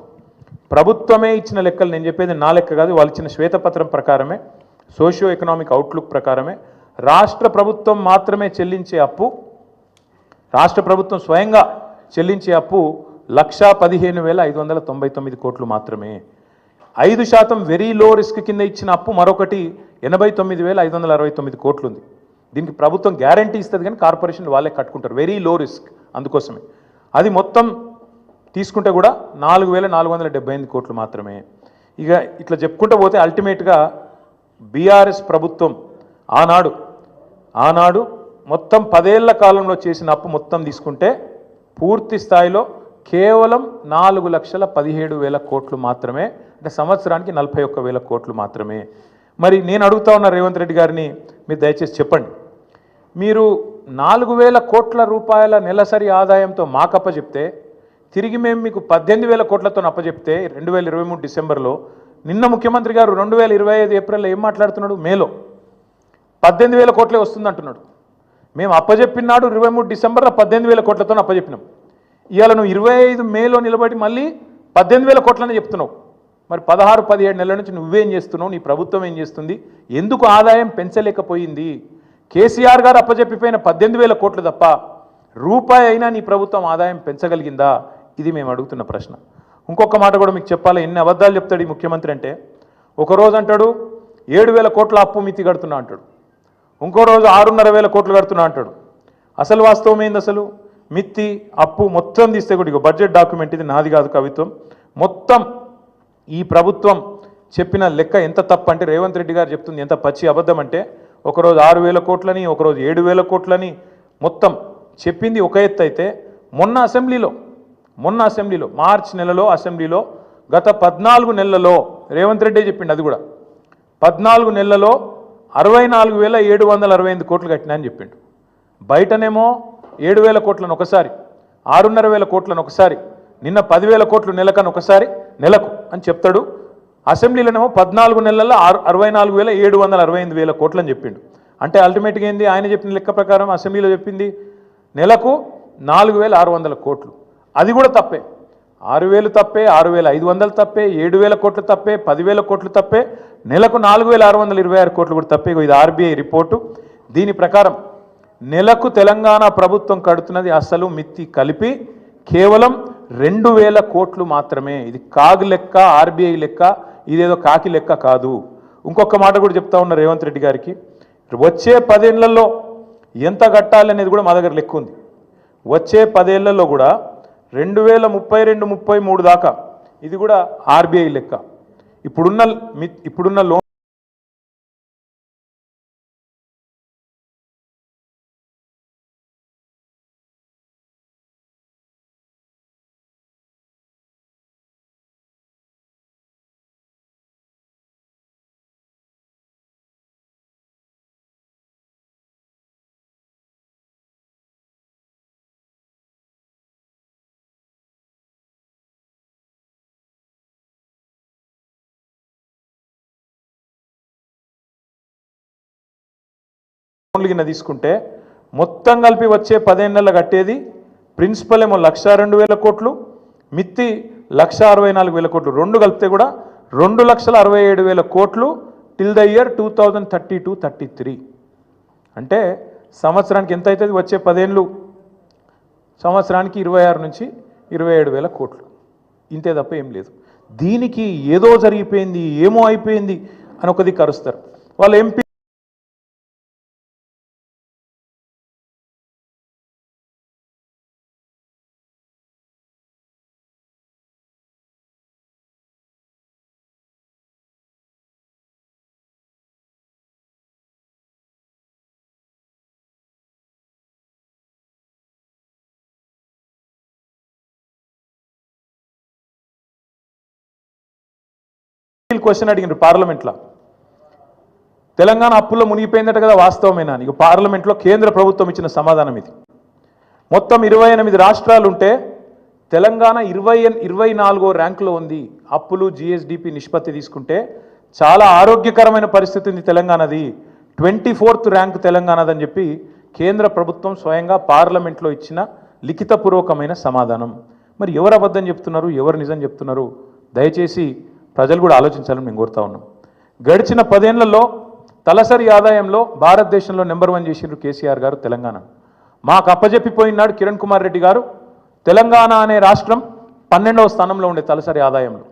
ప్రభుత్వమే ఇచ్చిన లెక్కలు, నేను చెప్పేది నా లెక్క కాదు, వాళ్ళు ఇచ్చిన శ్వేతపత్రం ప్రకారమే, సోషియో ఎకనామిక్ అవుట్లుక్ ప్రకారమే రాష్ట్ర ప్రభుత్వం మాత్రమే చెల్లించే అప్పు, రాష్ట్ర ప్రభుత్వం స్వయంగా చెల్లించే అప్పు 1,15,599 కోట్లు మాత్రమే. 5% వెరీ లో రిస్క్ కింద ఇచ్చిన అప్పు మరొకటి 89,569 కోట్లు ఉంది. దీనికి ప్రభుత్వం గ్యారంటీ ఇస్తుంది కానీ కార్పొరేషన్ వాళ్ళే కట్టుకుంటారు, వెరీ లో రిస్క్. అందుకోసమే అది మొత్తం తీసుకుంటే కూడా 4,478 కోట్లు మాత్రమే. ఇక ఇట్లా చెప్పుకుంటూ పోతే అల్టిమేట్గా బీఆర్ఎస్ ప్రభుత్వం ఆనాడు మొత్తం 10 ఏళ్ల కాలంలో చేసిన అప్పు మొత్తం తీసుకుంటే పూర్తి స్థాయిలో కేవలం 4,17,000 కోట్లు మాత్రమే, అంటే సంవత్సరానికి 41,000 కోట్లు మాత్రమే. మరి నేను అడుగుతా ఉన్న రేవంత్ రెడ్డి గారిని, మీరు దయచేసి చెప్పండి, మీరు 4,000 కోట్ల రూపాయల నెలసరి ఆదాయంతో మాకు అప్పచెప్తే, తిరిగి మేము మీకు 18,000 కోట్లతో అప్పచెప్తే 2023 డిసెంబర్లో, నిన్న ముఖ్యమంత్రి గారు 2025 ఏప్రిల్లో ఏం మాట్లాడుతున్నాడు? మేలో 18,000 కోట్లే వస్తుంది అంటున్నాడు. మేము అప్పచెప్పినాడు 23 డిసెంబర్లో 18,000 కోట్లతో అప్పచెప్పినాం. ఇవాళ నువ్వు 25 మేలో నిలబడి మళ్ళీ 18,000 కోట్లని చెప్తున్నావు. మరి 16-17 నెలల నుంచి నువ్వేం చేస్తున్నావు, నీ ప్రభుత్వం ఏం చేస్తుంది, ఎందుకు ఆదాయం పెంచలేకపోయింది? కేసీఆర్ గారు అప్పచెప్పిపోయిన 18,000 కోట్లు తప్ప రూపాయి అయినా నీ ప్రభుత్వం ఆదాయం పెంచగలిగిందా? ఇది మేము అడుగుతున్న ప్రశ్న. ఇంకొక మాట కూడా మీకు చెప్పాలి, ఎన్ని అబద్ధాలు చెప్తాడు ఈ ముఖ్యమంత్రి అంటే, ఒకరోజు అంటాడు 7,000 కోట్ల అప్పు మితి కడుతున్నా అంటాడు, ఇంకో రోజు 6,500 కోట్లు కడుతున్నా అంటాడు. అసలు వాస్తవం ఏంది? అసలు మిత్తి అప్పు మొత్తం తీస్తే కూడా బడ్జెట్ డాక్యుమెంట్ ఇది, నాది కాదు కవిత్వం, మొత్తం ఈ ప్రభుత్వం చెప్పిన లెక్క ఎంత తప్పు అంటే, రేవంత్ రెడ్డి గారు చెప్తుంది ఎంత పచ్చి అబద్ధం అంటే, ఒకరోజు 6,000 కోట్లని, ఒకరోజు 7,000 కోట్లని మొత్తం చెప్పింది ఒక ఎత్తు అయితే, మొన్న అసెంబ్లీలో మార్చి నెలలో అసెంబ్లీలో గత 14 నెలలలో రేవంత్ రెడ్డి చెప్పిండు, అది కూడా 14 నెలలలో 64,768 కోట్లు కట్టినా అని చెప్పిండు. బయటనేమో 7,000 కోట్లను ఒకసారి, 6,500 కోట్లను ఒకసారి, నిన్న 10,000 కోట్లు నెలకు అని చెప్తాడు. అసెంబ్లీలోనేమో 14 నెలల్లో 64,768 కోట్లు అని చెప్పిండు. అంటే అల్టిమేట్గా ఏంది, ఆయన చెప్పిన లెక్క ప్రకారం అసెంబ్లీలో చెప్పింది నెలకు 4,600 కోట్లు. అది కూడా తప్పే. 6,000 తప్పే, 6,500 తప్పే, 7,000 కోట్లు తప్పే, 10,000 కోట్లు తప్పే, నెలకు 4,626 కోట్లు కూడా తప్పే. ఇది ఆర్బీఐ రిపోర్టు. దీని ప్రకారం నెలకు తెలంగాణ ప్రభుత్వం కడుతున్నది అసలు మిత్తి కలిపి కేవలం 2,000 కోట్లు మాత్రమే. ఇది కాగు లెక్క, ఆర్బీఐ లెక్క, ఇదేదో కాకి లెక్క కాదు. ఇంకొక మాట కూడా చెప్తా ఉన్న రేవంత్ రెడ్డి గారికి, వచ్చే 10 ఏళ్లలో ఎంత కట్టాలి అనేది కూడా మా దగ్గర లెక్క ఉంది. వచ్చే 10 ఏళ్లలో కూడా 2032-33 దాకా ఇది కూడా ఆర్బీఐ లెక్క. ఇప్పుడున్న లోన్ కింద తీసుకుంటే మొత్తం కలిపి వచ్చే 10 ఏళ్లలో కట్టేది ప్రిన్సిపల్ ఏమో 1,02,000 కోట్లు, మిత్తి 1,64,000 కోట్లు. రెండు కలిపితే కూడా 2,67,000 కోట్లు టిల్ ద ఇయర్ 2032-33. అంటే సంవత్సరానికి ఎంత అవుతుంది? వచ్చే 10 ఏళ్ళు సంవత్సరానికి 26 నుంచి 27,000 కోట్లు. ఇంతే తప్ప ఏం లేదు. దీనికి ఏదో జరిగిపోయింది, ఏమో అయిపోయింది అని ఒకది కరుస్తారు. వాళ్ళ ఎంపీ క్వశ్చన్ అడిగినారు పార్లమెంట్లో, తెలంగాణ అప్పుల్లో మునిగిపోయిందట కదా, వాస్తవమేనా? ఇక పార్లమెంట్లో కేంద్ర ప్రభుత్వం ఇచ్చిన సమాధానం ఇది. మొత్తం 28 రాష్ట్రాలు ఉంటే తెలంగాణ 24వ ర్యాంకులో ఉంది. అప్పులు జిఎస్డిపి నిష్పత్తి తీసుకుంటే చాలా ఆరోగ్యకరమైన పరిస్థితి ఉంది తెలంగాణది. 24th ర్యాంక్ తెలంగాణదని చెప్పి కేంద్ర ప్రభుత్వం స్వయంగా పార్లమెంట్లో ఇచ్చిన లిఖితపూర్వకమైన సమాధానం. మరి ఎవరు అబద్ధం చెప్తున్నారు, ఎవరు నిజం చెప్తున్నారు? దయచేసి ప్రజలు కూడా ఆలోచించాలని మేము కోరుతా ఉన్నాం. గడిచిన 10 ఏళ్లలో తలసరి ఆదాయంలో భారతదేశంలో నెంబర్ 1 చేసిండ్రు కేసీఆర్ గారు తెలంగాణ. మాకు అప్పజెప్పిపోయినాడు కిరణ్ కుమార్ రెడ్డి గారు. తెలంగాణ అనే రాష్ట్రం 12వ స్థానంలో ఉండే తలసరి ఆదాయంలో.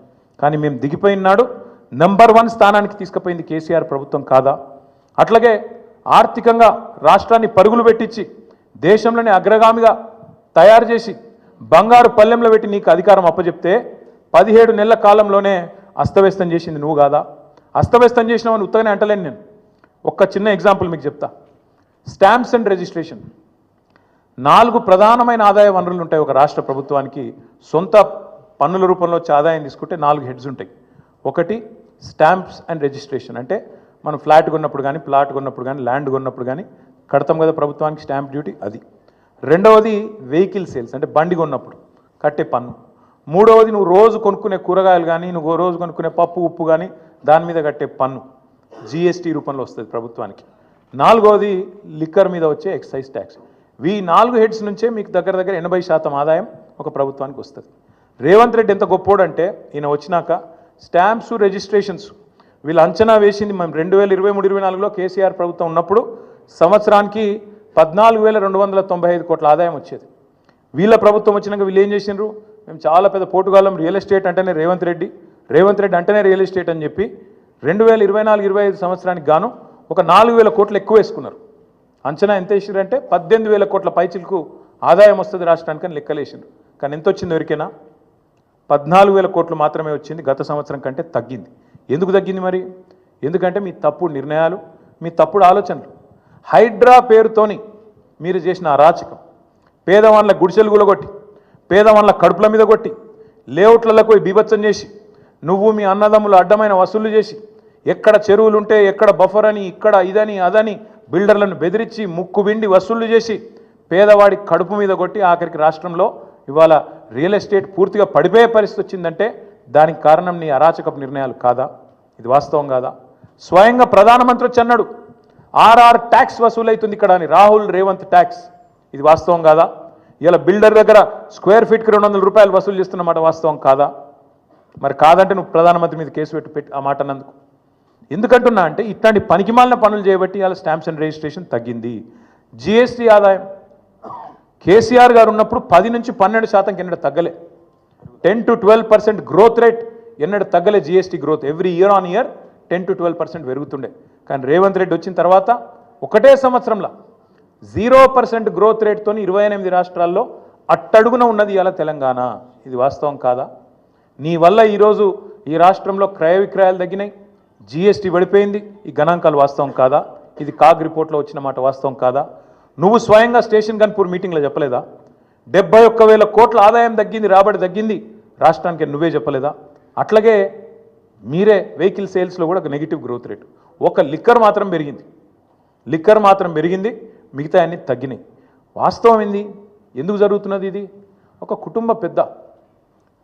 కానీ మేము దిగిపోయినాడు నెంబర్ 1 స్థానానికి తీసుకుపోయింది కేసీఆర్ ప్రభుత్వం కాదా? అట్లాగే ఆర్థికంగా రాష్ట్రాన్ని పరుగులు పెట్టించి దేశంలోనే అగ్రగామిగా తయారు చేసి బంగారు పల్లెంలో పెట్టి నీకు అధికారం అప్పచెప్తే 17 నెలల కాలంలోనే అస్తవ్యస్తం చేసింది నువ్వు కాదా? అస్తవ్యస్తం చేసినామని ఉత్తగానే అంటలేను నేను. ఒక్క చిన్న ఎగ్జాంపుల్ మీకు చెప్తా. స్టాంప్స్ అండ్ రిజిస్ట్రేషన్ 4 ప్రధానమైన ఆదాయ వనరులు ఉంటాయి ఒక రాష్ట్ర ప్రభుత్వానికి. సొంత పన్నుల రూపంలో వచ్చే ఆదాయం తీసుకుంటే 4 హెడ్స్ ఉంటాయి. ఒకటి స్టాంప్స్ అండ్ రిజిస్ట్రేషన్, అంటే మనం ఫ్లాట్ కొన్నప్పుడు కానీ, ప్లాట్ కొన్నప్పుడు కానీ, ల్యాండ్ కొన్నప్పుడు కానీ కడతాం కదా ప్రభుత్వానికి స్టాంప్ డ్యూటీ, అది. రెండవది వెహికల్ సేల్స్, అంటే బండి కొన్నప్పుడు కట్టే పన్ను. మూడవది నువ్వు రోజు కొనుక్కునే కూరగాయలు కానీ, నువ్వు రోజు కొనుక్కునే పప్పు ఉప్పు కానీ దాని మీద కట్టే పన్ను జిఎస్టీ రూపంలో వస్తుంది ప్రభుత్వానికి. నాలుగవది లిక్కర్ మీద వచ్చే ఎక్సైజ్ ట్యాక్స్. ఈ 4 హెడ్స్ నుంచే మీకు దగ్గర 80% ఆదాయం ఒక ప్రభుత్వానికి వస్తుంది. రేవంత్ రెడ్డి ఎంత గొప్పోడంటే ఈయన వచ్చినాక స్టాంప్స్ రిజిస్ట్రేషన్స్ వీళ్ళు అంచనా వేసింది మేము 2023-24లో కేసీఆర్ ప్రభుత్వం ఉన్నప్పుడు సంవత్సరానికి 14,295 కోట్ల ఆదాయం వచ్చేది. వీళ్ళ ప్రభుత్వం వచ్చినాక వీళ్ళు ఏం చేసిండ్రు, మేము చాలా పెద్ద పోటుగాలం, రియల్ ఎస్టేట్ అంటేనే రేవంత్ రెడ్డి అంటేనే రియల్ ఎస్టేట్ అని చెప్పి 2024-25 సంవత్సరానికి గాను ఒక 4,000 కోట్లు ఎక్కువ వేసుకున్నారు. అంచనా ఎంత వేసిండ్రంటే 18,000 కోట్ల పైచిలకు ఆదాయం వస్తుంది రాష్ట్రానికి అని లెక్కలేసిండ్రు. కానీ ఎంత వచ్చింది ఎవరికైనా? 14,000 కోట్లు మాత్రమే వచ్చింది. గత సంవత్సరం కంటే తగ్గింది. ఎందుకు తగ్గింది మరి? ఎందుకంటే మీ తప్పుడు నిర్ణయాలు, మీ తప్పుడు ఆలోచనలు. హైడ్రా పేరుతోని మీరు చేసిన అరాచకం, పేదవాళ్ళ గుడిసెలు గులగొట్టి, పేదవాళ్ళ కడుపుల మీద కొట్టి, లేఅవుట్లకు పోయి బీభత్సం చేసి, నువ్వు మీ అన్నదమ్ములు అడ్డమైన వసూళ్లు చేసి ఎక్కడ చెరువులు ఉంటే ఎక్కడ బఫర్ అని ఇక్కడ ఇదని అదని బిల్డర్లను బెదిరించి ముక్కు విండి వసూళ్లు చేసి పేదవాడి కడుపు మీద కొట్టి ఆఖరికి రాష్ట్రంలో ఇవాళ రియల్ ఎస్టేట్ పూర్తిగా పడిపోయే పరిస్థితి వచ్చిందంటే దానికి కారణం నీ అరాచకపు నిర్ణయాలు కాదా? ఇది వాస్తవం కాదా? స్వయంగా ప్రధానమంత్రి వచ్చి అన్నాడు ఆర్ఆర్ ట్యాక్స్ వసూలైతుంది ఇక్కడ అని, రాహుల్ రేవంత్ ట్యాక్స్. ఇది వాస్తవం కాదా? ఇలా బిల్డర్ దగ్గర స్క్వేర్ ఫీట్కి 200 రూపాయలు వసూలు చేస్తున్నమాట వాస్తవం కాదా? మరి కాదంటే నువ్వు ప్రధానమంత్రి మీద కేసు పెట్టి ఆ మాట అన్నందుకు. ఎందుకంటున్నా అంటే ఇట్లాంటి పనికిమాలిన పనులు చేయబట్టి ఇలా స్టాంప్స్ అండ్ రిజిస్ట్రేషన్ తగ్గింది. జిఎస్టీ ఆదాయం కేసీఆర్ గారు ఉన్నప్పుడు 10 నుంచి 12% ఎన్నడూ తగ్గలే. 10 to 12% గ్రోత్ రేట్ ఎన్నడూ తగ్గలే. GST growth every year on year 10 to 12% పెరుగుతుండే. కానీ రేవంత్ రెడ్డి వచ్చిన తర్వాత ఒకటే సంవత్సరంలో 0% గ్రోత్ రేట్తో 28 రాష్ట్రాల్లో అట్టడుగున ఉన్నది ఇలా తెలంగాణ. ఇది వాస్తవం కాదా? నీ వల్ల ఈరోజు ఈ రాష్ట్రంలో క్రయ విక్రయాలు తగ్గినాయి, జిఎస్టీ పడిపోయింది. ఈ గణాంకాలు వాస్తవం కాదా? ఇది కాగ్ రిపోర్ట్లో వచ్చిన మాట వాస్తవం కాదా? నువ్వు స్వయంగా స్టేషన్ గన్పూర్ మీటింగ్లో చెప్పలేదా? 71,000 కోట్ల ఆదాయం తగ్గింది, రాబడి తగ్గింది రాష్ట్రానికి, నువ్వే చెప్పలేదా? అట్లాగే మీరే వెహికల్ సేల్స్లో కూడా ఒక నెగిటివ్ గ్రోత్ రేట్. ఒక లిక్కర్ మాత్రం పెరిగింది, మిగతా అన్నీ తగ్గినాయి. వాస్తవం ఏంది? ఎందుకు జరుగుతున్నది ఇది? ఒక కుటుంబ పెద్ద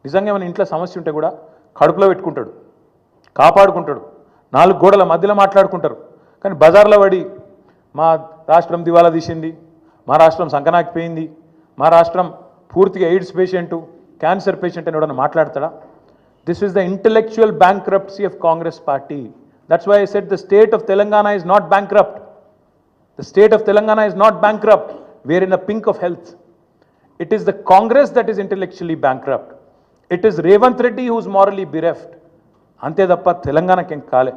నిజంగా ఏమైనా ఇంట్లో సమస్య ఉంటే కూడా కడుపులో పెట్టుకుంటాడు, కాపాడుకుంటాడు, 4 గోడల మధ్యలో మాట్లాడుకుంటారు. కానీ బజార్లో పడి మా రాష్ట్రం దివాలా తీసింది, మా రాష్ట్రం సంకనాకిపోయింది, మా రాష్ట్రం పూర్తిగా ఎయిడ్స్ పేషెంటు, క్యాన్సర్ పేషెంట్ అని ఎవడన్నా మాట్లాడతాడా? This is the intellectual bankruptcy of Congress party. That's why I said the state of Telangana is not bankrupt. The state of Telangana is not bankrupt. We are in the pink of health. It is the Congress that is intellectually bankrupt. It is Revanth Reddy who is morally bereft. అంతే తప్ప తెలంగాణకేం కాలే.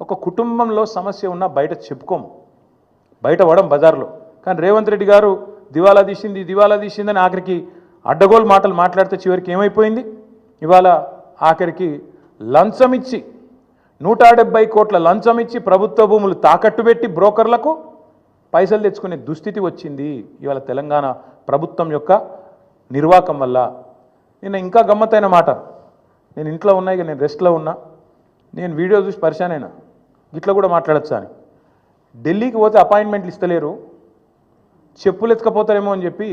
ఒక కుటుంబంలో సమస్య ఉన్నా బయట చెప్పుకోము, బయట పడం బజార్లో. కానీ రేవంత్ రెడ్డి గారు దివాలా తీసిందని ఆఖరికి అడ్డగోలు మాటలు మాట్లాడితే చివరికి ఏమైపోయింది? ఇవాళ ఆఖరికి లంచం ఇచ్చి 170 కోట్ల లంచం ఇచ్చి ప్రభుత్వ భూములు తాకట్టు పెట్టి బ్రోకర్లకు పైసలు తెచ్చుకునే దుస్థితి వచ్చింది ఇవాళ తెలంగాణ ప్రభుత్వం యొక్క నిర్వాకం వల్ల. నేను ఇంకా గమ్మత్తైన మాట, నేను ఇంట్లో ఉన్నా, ఇక నేను రెస్ట్లో ఉన్నా, నేను వీడియో చూసి పరిశాన్ అయినా, ఇట్లా కూడా మాట్లాడచ్చా అని. ఢిల్లీకి పోతే అపాయింట్మెంట్లు ఇస్తలేరు, చెప్పులు ఎత్తుకపోతారేమో అని చెప్పి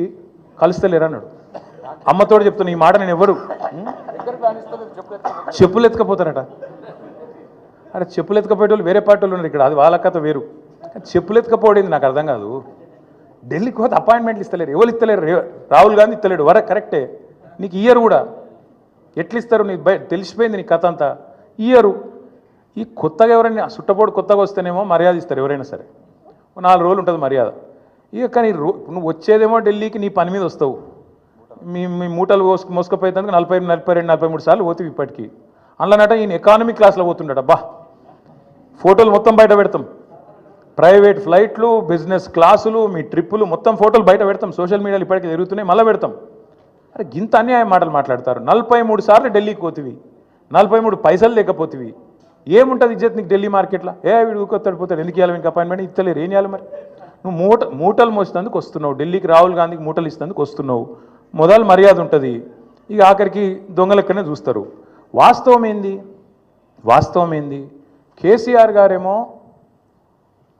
కలుస్తలేరు అన్నాడు. అమ్మతోడు చెప్తున్నా ఈ మాట, నేను ఎవరు చెప్పులు ఎత్తుకపోతారట. అరే చెప్పులు ఎత్తుకపోయేటోళ్ళు వేరే పార్టీ వాళ్ళు ఉన్నారు ఇక్కడ, అది వాళ్ళ కథ వేరు. చెప్పులు ఎత్తుకపోయింది నాకు అర్థం కాదు. ఢిల్లీకి పోతే అపాయింట్మెంట్లు ఇస్తలేరు, ఎవరు ఇస్తలేరు? రాహుల్ గాంధీ ఇస్తలేడు, వరే కరెక్టే, నీకు ఇయ్యరు కూడా. ఎట్లు ఇస్తారు? నీకు తెలిసిపోయింది నీ కథ అంతా. ఇయ్యరు. ఈ కొత్తగా ఎవరైనా సుట్టపోడు కొత్తగా వస్తేనేమో మర్యాద ఇస్తారు ఎవరైనా సరే, 4 రోజులు ఉంటుంది మర్యాద. ఇక కానీ నువ్వు వచ్చేదేమో ఢిల్లీకి నీ పని మీద వస్తావు, మీ మూటలు మోసుకపోయేందుకు 42, 43 సార్లు పోతావు ఇప్పటికీ. అందులోనట ఈయన ఎకానమీ క్లాస్లో పోతుండట. బా ఫోటోలు మొత్తం బయట పెడతాం, ప్రైవేట్ ఫ్లైట్లు, బిజినెస్ క్లాసులు, మీ ట్రిప్పులు మొత్తం ఫోటోలు బయట పెడతాం, సోషల్ మీడియాలో ఇప్పటికీ జరుగుతున్నాయి, మళ్ళీ పెడతాం. అరే గింత అన్యాయం మాటలు మాట్లాడతారు. 43 సార్లు ఢిల్లీకి పోతివి, 43 పైసలు లేకపోతివి, ఏముంటుంది ఇజ్జత్ నీకు ఢిల్లీ మార్కెట్లో? వీడు ఊకొత్తాడు పోతాడు, ఎందుకు ఇవ్వాలి మీకు అపాయింట్మెంట్? ఇస్తలేరు, ఏం చేయాలి మరి? నువ్వు మూటలు మోసేందుకు వస్తున్నావు ఢిల్లీకి, రాహుల్ గాంధీకి మూటలు ఇస్తేందుకు వస్తున్నావు, మొదలు మర్యాద ఉంటుంది, ఇక ఆఖరికి దొంగలెక్కనే చూస్తారు. వాస్తవం ఏంది? కేసీఆర్ గారేమో